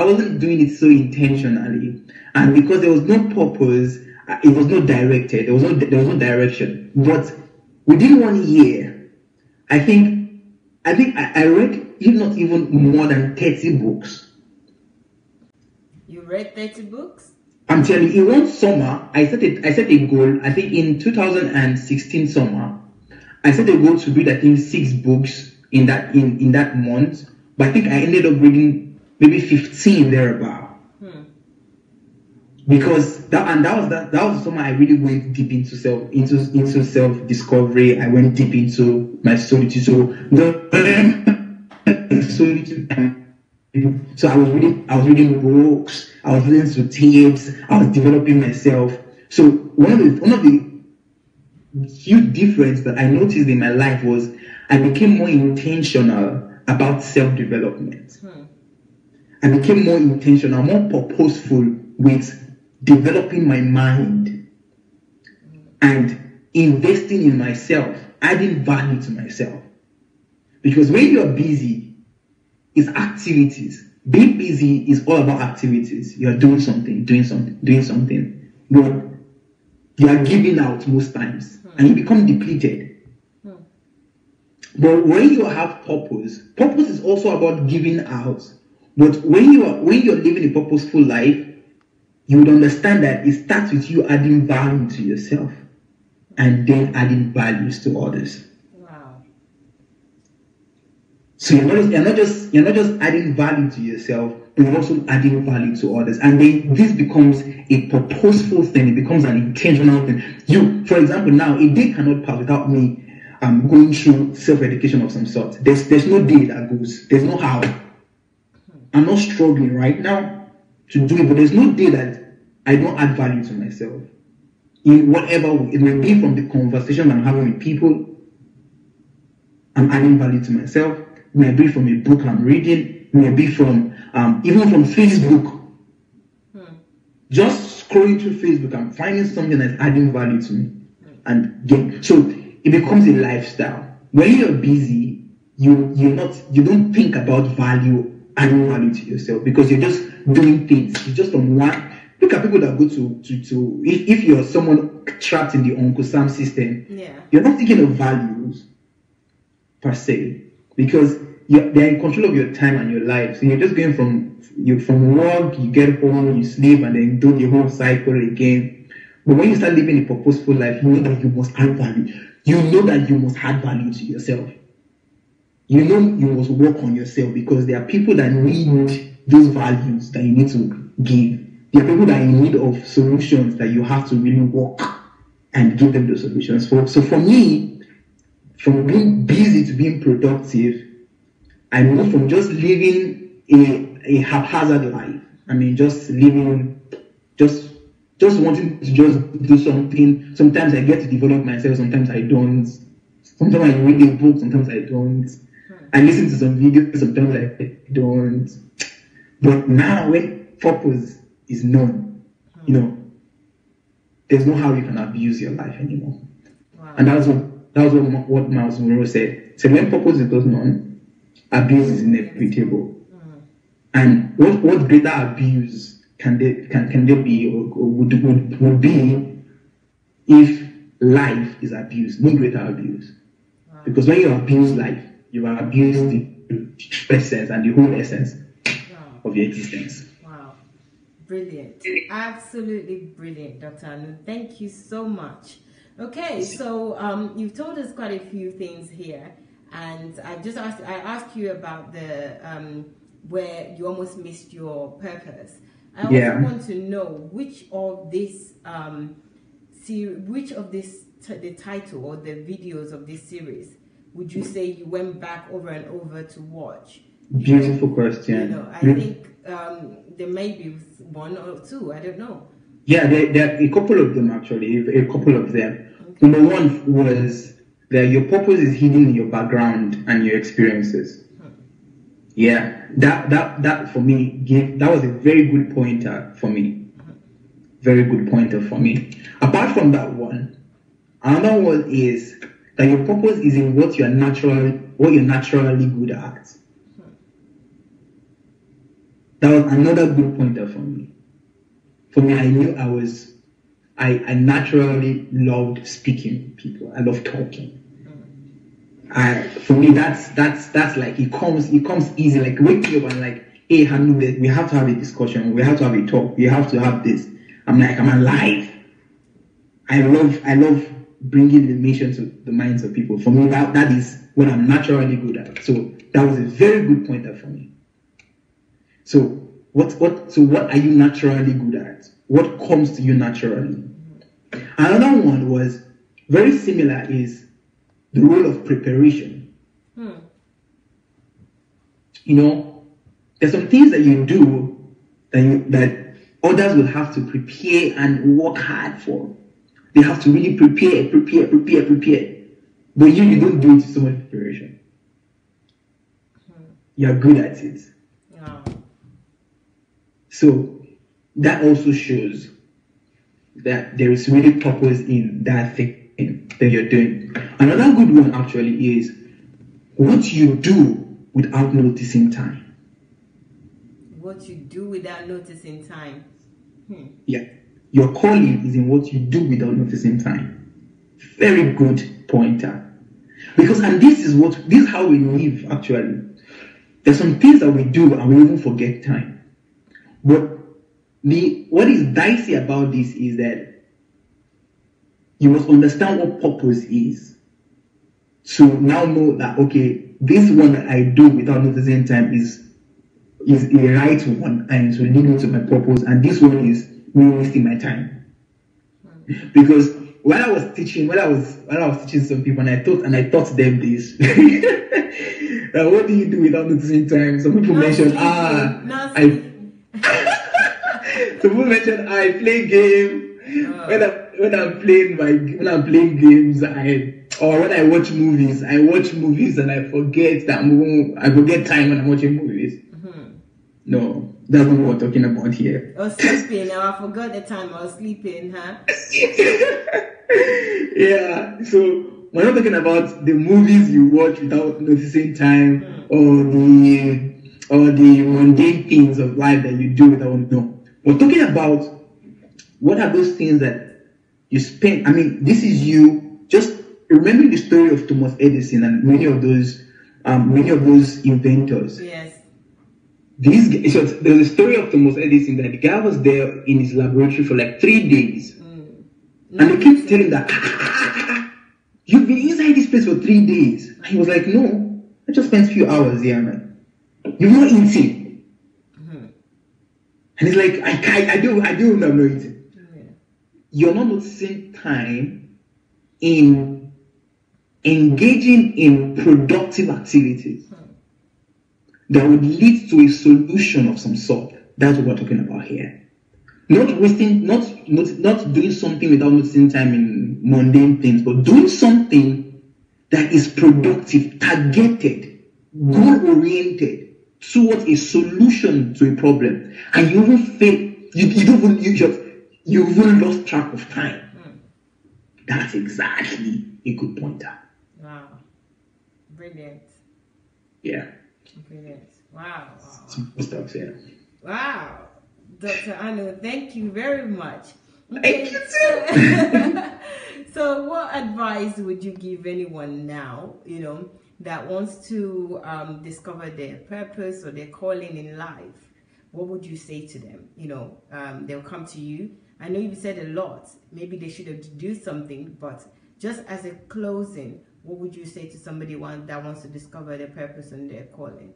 wasn't doing it so intentionally. And because there was no purpose, it was not directed. There was no direction. But within 1 year, I think I read, if not even more than 30 books. You read 30 books? I'm telling you, in one summer, I set a goal. I think in 2016 summer, I set a goal to read, I think, 6 books in that month. But I think I ended up reading maybe 15 thereabout. Because that was the summer I really went deep into self discovery. I went deep into my solitude. So I was reading books. I was listening to tapes. I was developing myself. So one of the huge difference that I noticed in my life was I became more intentional about self-development. I became more intentional, more purposeful with developing my mind and investing in myself, adding value to myself. Because when you're busy, it's activities. Being busy is all about activities. You're doing something. But you are giving out most times. and you become depleted. But when you have purpose is also about giving out. But when you're living a purposeful life, you would understand that it starts with you adding value to yourself and then adding values to others. Wow. So you're not just adding value to yourself, but you're also adding value to others. And then this becomes a purposeful thing. It becomes an intentional thing. You, for example, now a day cannot pass without me going through self-education of some sort. There's no day that goes. There's no how. I'm not struggling right now to do it, but there's no day that I don't add value to myself. In whatever way. It may be from the conversation I'm having with people, I'm adding value to myself. It may be from a book I'm reading. It may be from even from Facebook. Just scrolling through Facebook, I'm finding something that's adding value to me. And so it becomes a lifestyle. When you're busy, you don't think about adding value to yourself, because you're just doing things. You're just on one. Look at people that go to if you're someone trapped in the Uncle Sam system, you're not thinking of values per se, because they're in control of your time and your life. So you're just going from work, you get home, you sleep, and then do the whole cycle again. But when you start living a purposeful life, you know that you must add value. You know that you must add value to yourself. You know you must work on yourself, because there are people that need those values that you need to give. There are people that are in need of solutions that you have to really work and give them the solutions for. So for me, from being busy to being productive, I moved from just living a haphazard life. I mean, just living, just wanting to just do something. Sometimes I get to develop myself, sometimes I don't. Sometimes I read a book, sometimes I don't. I listen to some videos, sometimes I don't. But now, when purpose is known, there's no how you can abuse your life anymore. Wow. And that was what Miles Monroe said. He said, when purpose is known, abuse is inevitable. And what greater abuse can there be, or would be, if life is abused? No greater abuse. Wow. Because when you abuse life, you are abusing the essence and the whole essence of your existence. Wow. Brilliant. Absolutely brilliant, Dr. Anu. Thank you so much. Okay, so you've told us quite a few things here, and I asked you about the where you almost missed your purpose. I also want to know which of this the title or the videos of this series would you say you went back over and over to watch? Beautiful question. I think there may be one or two. I don't know. Yeah, there are a couple of them actually. A couple of them. Okay. Number one was that your purpose is hidden in your background and your experiences. Yeah, that for me that was a very good pointer for me. Very good pointer for me. Apart from that one, another one is that your purpose is in what you're naturally good at. That was another good pointer for me. For me, I knew I naturally loved speaking to people. I love talking. For me, that's like it comes easy. Like waking up and like, hey, Hanu, we have to have a discussion. We have to have a talk. We have to have this. I'm alive. I love bringing information to the minds of people. For me, that is what I'm naturally good at. So that was a very good pointer for me. So what are you naturally good at? What comes to you naturally? Another one was very similar, is the role of preparation. There's some things that you do that others will have to prepare and work hard for. They have to really prepare. But you don't do it with so much preparation. You're good at it. Yeah. So that also shows that there is really purpose in that thing that you're doing. Another good one actually is what you do without noticing time. What you do without noticing time. Yeah. Your calling is in what you do without noticing time. Very good pointer. Because, and this is how we live actually. There's some things that we do and we even forget time. But what is dicey about this is that you must understand what purpose is. To now know that, okay, this one that I do without noticing time is a right one and to lead me to my purpose, and this one is me wasting my time. Because when I was teaching some people, and I taught them this. What do you do without noticing time? Some people mentioned I play game. When I'm playing games, or when I watch movies and I forget time when I'm watching movies. No, that's not what we're talking about here. I was sleeping. I forgot the time I was sleeping, huh? Yeah. So we're not talking about the movies you watch without noticing time, or the mundane things of life that you do without no. We're talking about what are those things that you spend. I mean, this is you just remembering the story of Thomas Edison and many of those inventors. Yes. So there's a story of Thomas Edison that the guy was there in his laboratory for like 3 days. And they keep telling him that, you've been inside this place for 3 days. And he was like, no, I just spent a few hours here, man. You've not eaten. And he's like, I do remember not eating. You're not noticing time in engaging in productive activities that would lead to a solution of some sort. That's what we're talking about here. Not wasting, not doing something without noticing time in mundane things, but doing something that is productive, targeted, goal-oriented towards a solution to a problem. And you even fail, you even lost track of time. That's exactly a good pointer. Wow. Brilliant. Yeah. Brilliant. Wow. Some good stuff, yeah. Wow. Dr. Anu, thank you very much. Thank you too. So what advice would you give anyone now, that wants to discover their purpose or their calling in life? What would you say to them? They'll come to you. I know you've said a lot. Maybe they should have do something, but just as a closing, what would you say to somebody that wants to discover their purpose and their calling?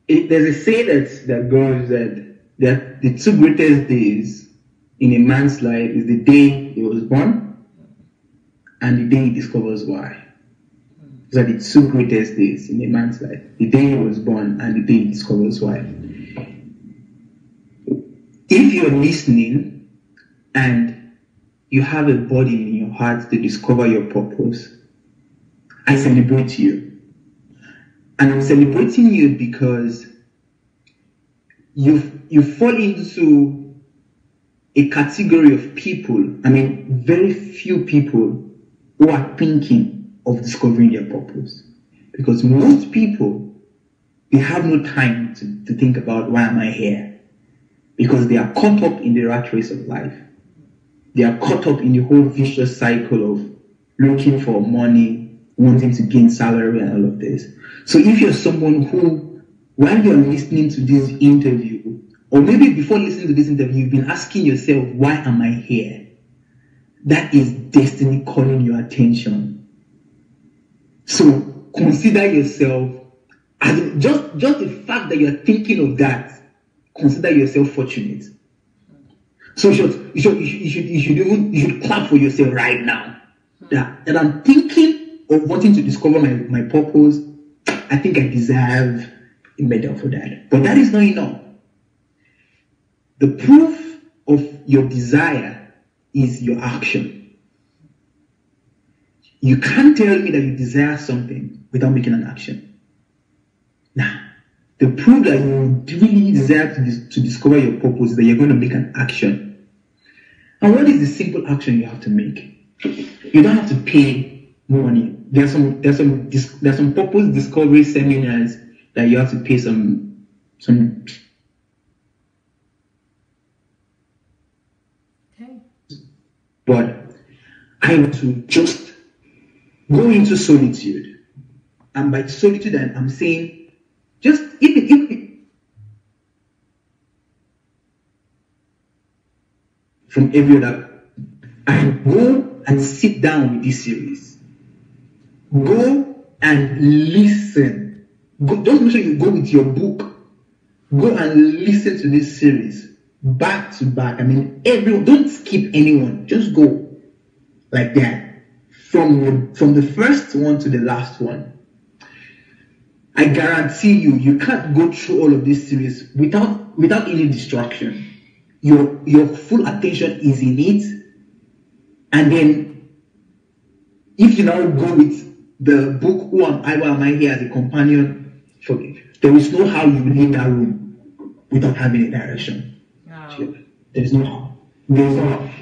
There's a saying that goes that the 2 greatest days in a man's life is the day he was born and the day he discovers why. Those are the 2 greatest days in a man's life. The day he was born and the day he discovers why. If you're listening and you have a burden in your heart to discover your purpose, I celebrate you. And I'm celebrating you because you fall into a category of people, very few people who are thinking of discovering their purpose. Because most people, they have no time to think about why am I here. Because they are caught up in the rat race of life. They are caught up in the whole vicious cycle of looking for money, wanting to gain salary and all of this. So if you're someone who, while you're listening to this interview, or maybe before listening to this interview, you've been asking yourself, why am I here? That is destiny calling your attention. So consider yourself, as just the fact that you're thinking of that, consider yourself fortunate. So you should clap for yourself right now. That I'm thinking of wanting to discover my purpose. I think I deserve a medal for that. But that is not enough. The proof of your desire is your action. You can't tell me that you desire something without making an action. Now, the proof that you really desire to discover your purpose is that you're going to make an action. And what is the simple action you have to make? You don't have to pay money. There's some purpose discovery seminars that you have to pay some. But I want to just go into solitude. And by solitude, I'm saying just even from every other, I go and sit down with this series. Go and listen. Go, just make sure you go with your book. Go and listen to this series back to back. I mean, everyone, don't skip anyone. Just go like that from the first one to the last one. I guarantee you can't go through all of this series without any distraction. Your full attention is in it, and then if you now go with the book, why am I here as a companion? There is no how you will leave that room without having a direction. Wow. There is no how.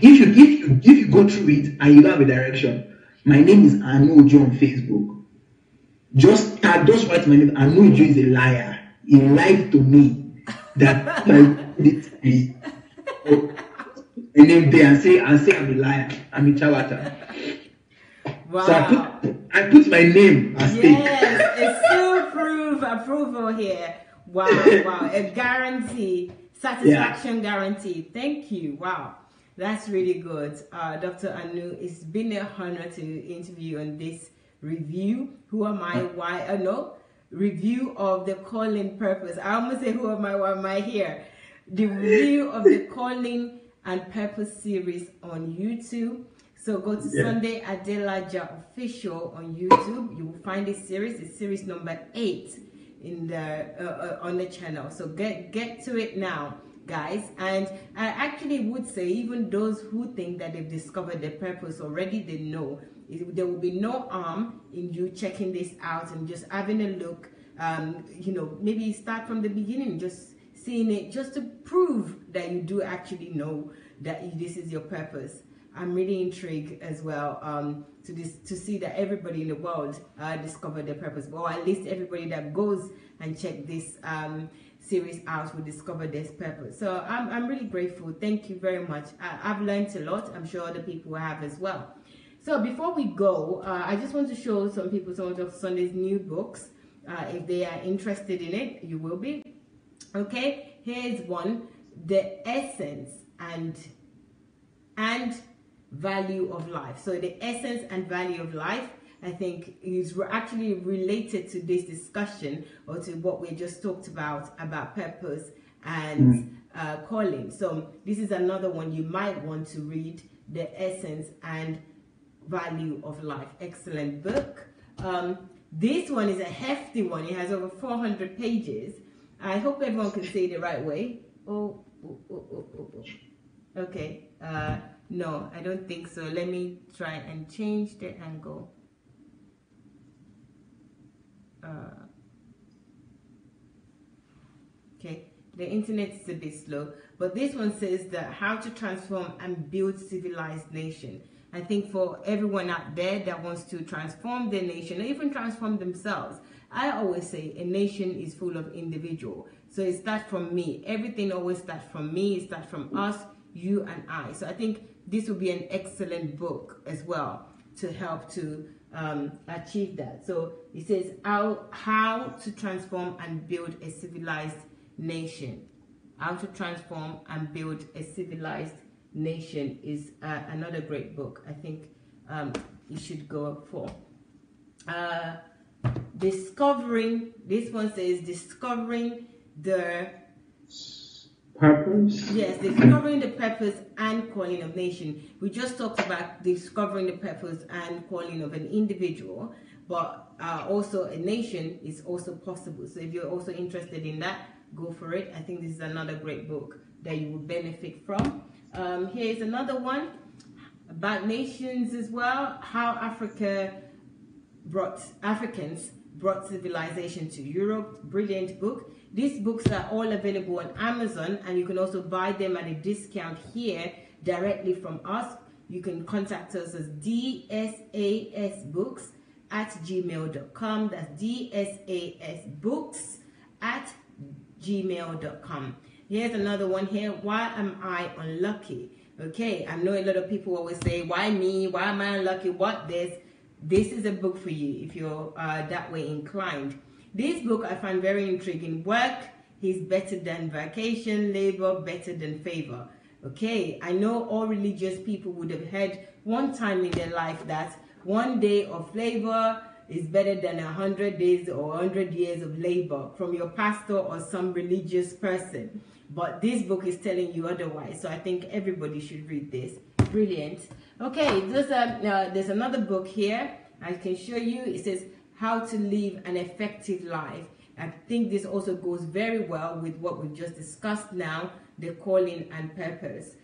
If you go through it and you don't have a direction, my name is Anu Ojo on Facebook. Just write my name. Anu Ojo is a liar. He lied to me that a name there and say I'm a liar. I'm a charlatan. Wow. So I put my name at stake. Yes, it's still approval here. Wow. A guarantee, satisfaction guarantee. Thank you. Wow. That's really good. Dr. Anu, it's been an honor to interview on this review. Who am I? Why? No. Review of the Calling Purpose. I almost say who am I? Why am I here? The review of the Calling and Purpose series on YouTube. So go to Sunday Adelaja Official on YouTube. You will find this series. It's series number 8 in the on the channel. So get to it now, guys. And I actually would say, even those who think that they've discovered their purpose already, they know there will be no harm in you checking this out and just having a look. Maybe start from the beginning, just seeing it, just to prove that you do actually know that this is your purpose. I'm really intrigued as well to see that everybody in the world discovered their purpose, or at least everybody that goes and check this series out will discover this purpose. So I'm really grateful. Thank you very much. I've learned a lot. I'm sure other people have as well. So before we go, I just want to show some people some of Dr. Sunday's new books. If they are interested in it, you will be. Okay, here's one: The Essence and Value of Life. So the essence and value of life, I think, is actually related to this discussion, or to what we just talked about purpose and calling. So this is another one you might want to read: The Essence and Value of Life. Excellent book. This one is a hefty one. It has over 400 pages. I hope everyone can say it the right way. Okay. No, I don't think so. Let me try and change the angle. Okay, the internet is a bit slow, but this one says that how to transform and build civilized nation. I think for everyone out there that wants to transform their nation, or even transform themselves, I always say a nation is full of individual. So it starts from me. Everything always starts from me. It starts from us, you and I. So I think this will be an excellent book as well to help to achieve that. So it says how to transform and build a civilized nation. How to transform and build a civilized nation is another great book. I think you should go for. Discovering, this one says discovering the purpose. Yes, discovering the purpose and calling of nation. We just talked about discovering the purpose and calling of an individual, but also a nation is also possible. So if you're also interested in that, go for it. I think this is another great book that you will benefit from. Here's another one about nations as well. How Africans brought civilization to Europe. Brilliant book. These books are all available on Amazon, and you can also buy them at a discount here directly from us. You can contact us as dsasbooks@gmail.com. That's dsasbooks@gmail.com. Here's another one here. Why am I unlucky? Okay, I know a lot of people always say, why me? Why am I unlucky? What this? This is a book for you if you're that way inclined. This book I find very intriguing. Work is better than vacation, labor better than favor. Okay, I know all religious people would have heard one time in their life that one day of labor is better than 100 days or 100 years of labor from your pastor or some religious person. But this book is telling you otherwise. So I think everybody should read this. Brilliant. Okay, there's another book here I can show you. It says How to Live an Effective Life. I think this also goes very well with what we've just discussed now, the Calling and Purpose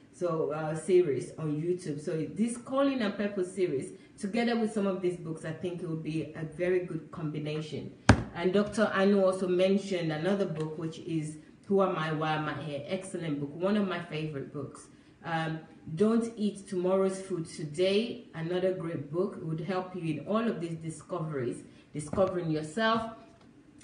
series on YouTube. So this Calling and Purpose series, together with some of these books, I think it will be a very good combination. And Dr. Anu also mentioned another book, which is Who Am I, Why Am I Here? Excellent book, one of my favorite books. Don't Eat Tomorrow's Food Today, another great book. It would help you in all of these discoveries, discovering yourself,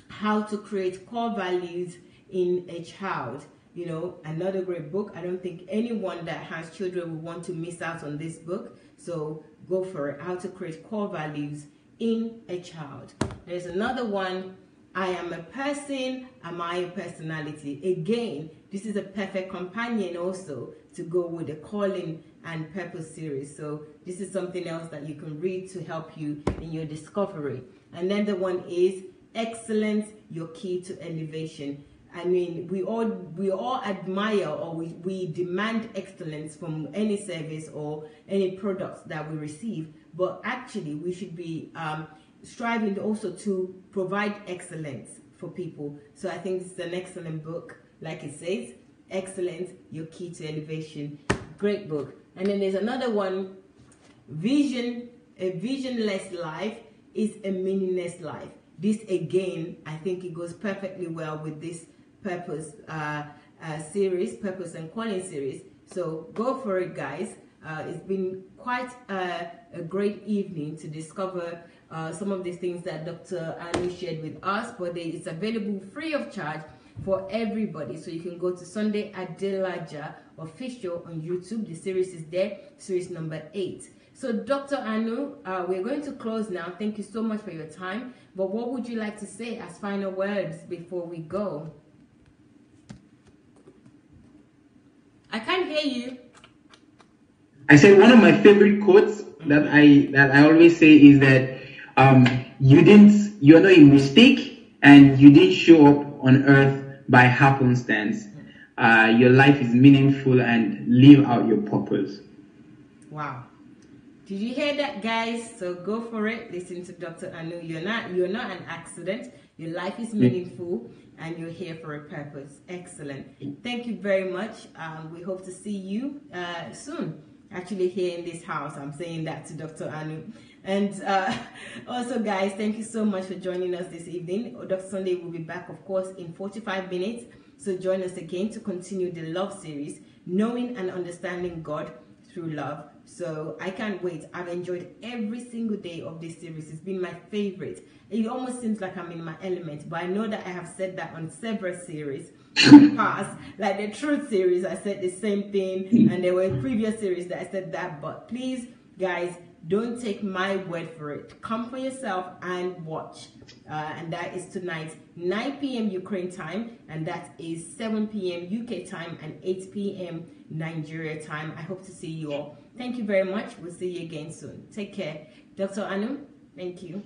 how to create core values in a child. You know, another great book. I don't think anyone that has children will want to miss out on this book. So go for it. How to create core values in a child. There's another one. I Am a Person, Am I a Personality? Again, this is a perfect companion also to go with the Calling and Purpose series. So this is something else that you can read to help you in your discovery. And then the one is Excellence, Your Key to Elevation. I mean, we all admire, or we demand excellence from any service or any products that we receive. But actually, we should be striving also to provide excellence for people. So I think this is an excellent book. Like it says, Excellence, Your Key to Elevation. Great book. And then there's another one, Vision. A visionless life is a meaningless life. This again, I think it goes perfectly well with this Purpose series, Purpose and Calling series. So go for it, guys. It's been quite a great evening to discover some of these things that Dr. Anu shared with us, but it's available free of charge for everybody. So you can go to Sunday Adelaja Official on YouTube. The series is there, series number 8. So Dr. Anu, we're going to close now. Thank you so much for your time. But what would you like to say as final words before we go? I can't hear you. I said one of my favorite quotes that I always say is that you're not a mistake, and you didn't show up on earth by happenstance. Your life is meaningful, and live out your purpose. Wow. Did you hear that, guys? So go for it. Listen to Dr. Anu. You're not an accident. Your life is meaningful, and you're here for a purpose. Excellent. Thank you very much. We hope to see you soon. Actually, here in this house. I'm saying that to Dr. Anu. And also, guys, thank you so much for joining us this evening. Dr. Sunday will be back, of course, in 45 minutes. So join us again to continue the love series, Knowing and Understanding God Through Love. So I can't wait. I've enjoyed every single day of this series. It's been my favorite. It almost seems like I'm in my element, but I know that I have said that on several series in the past. Like the Truth series, I said the same thing, and there were previous series that I said that. But please, guys, don't take my word for it. Come for yourself and watch. And that is tonight, 9 p.m. Ukraine time, and that is 7 p.m. UK time and 8 p.m. Nigeria time. I hope to see you all. Thank you very much. We'll see you again soon. Take care. Dr. Anu, thank you.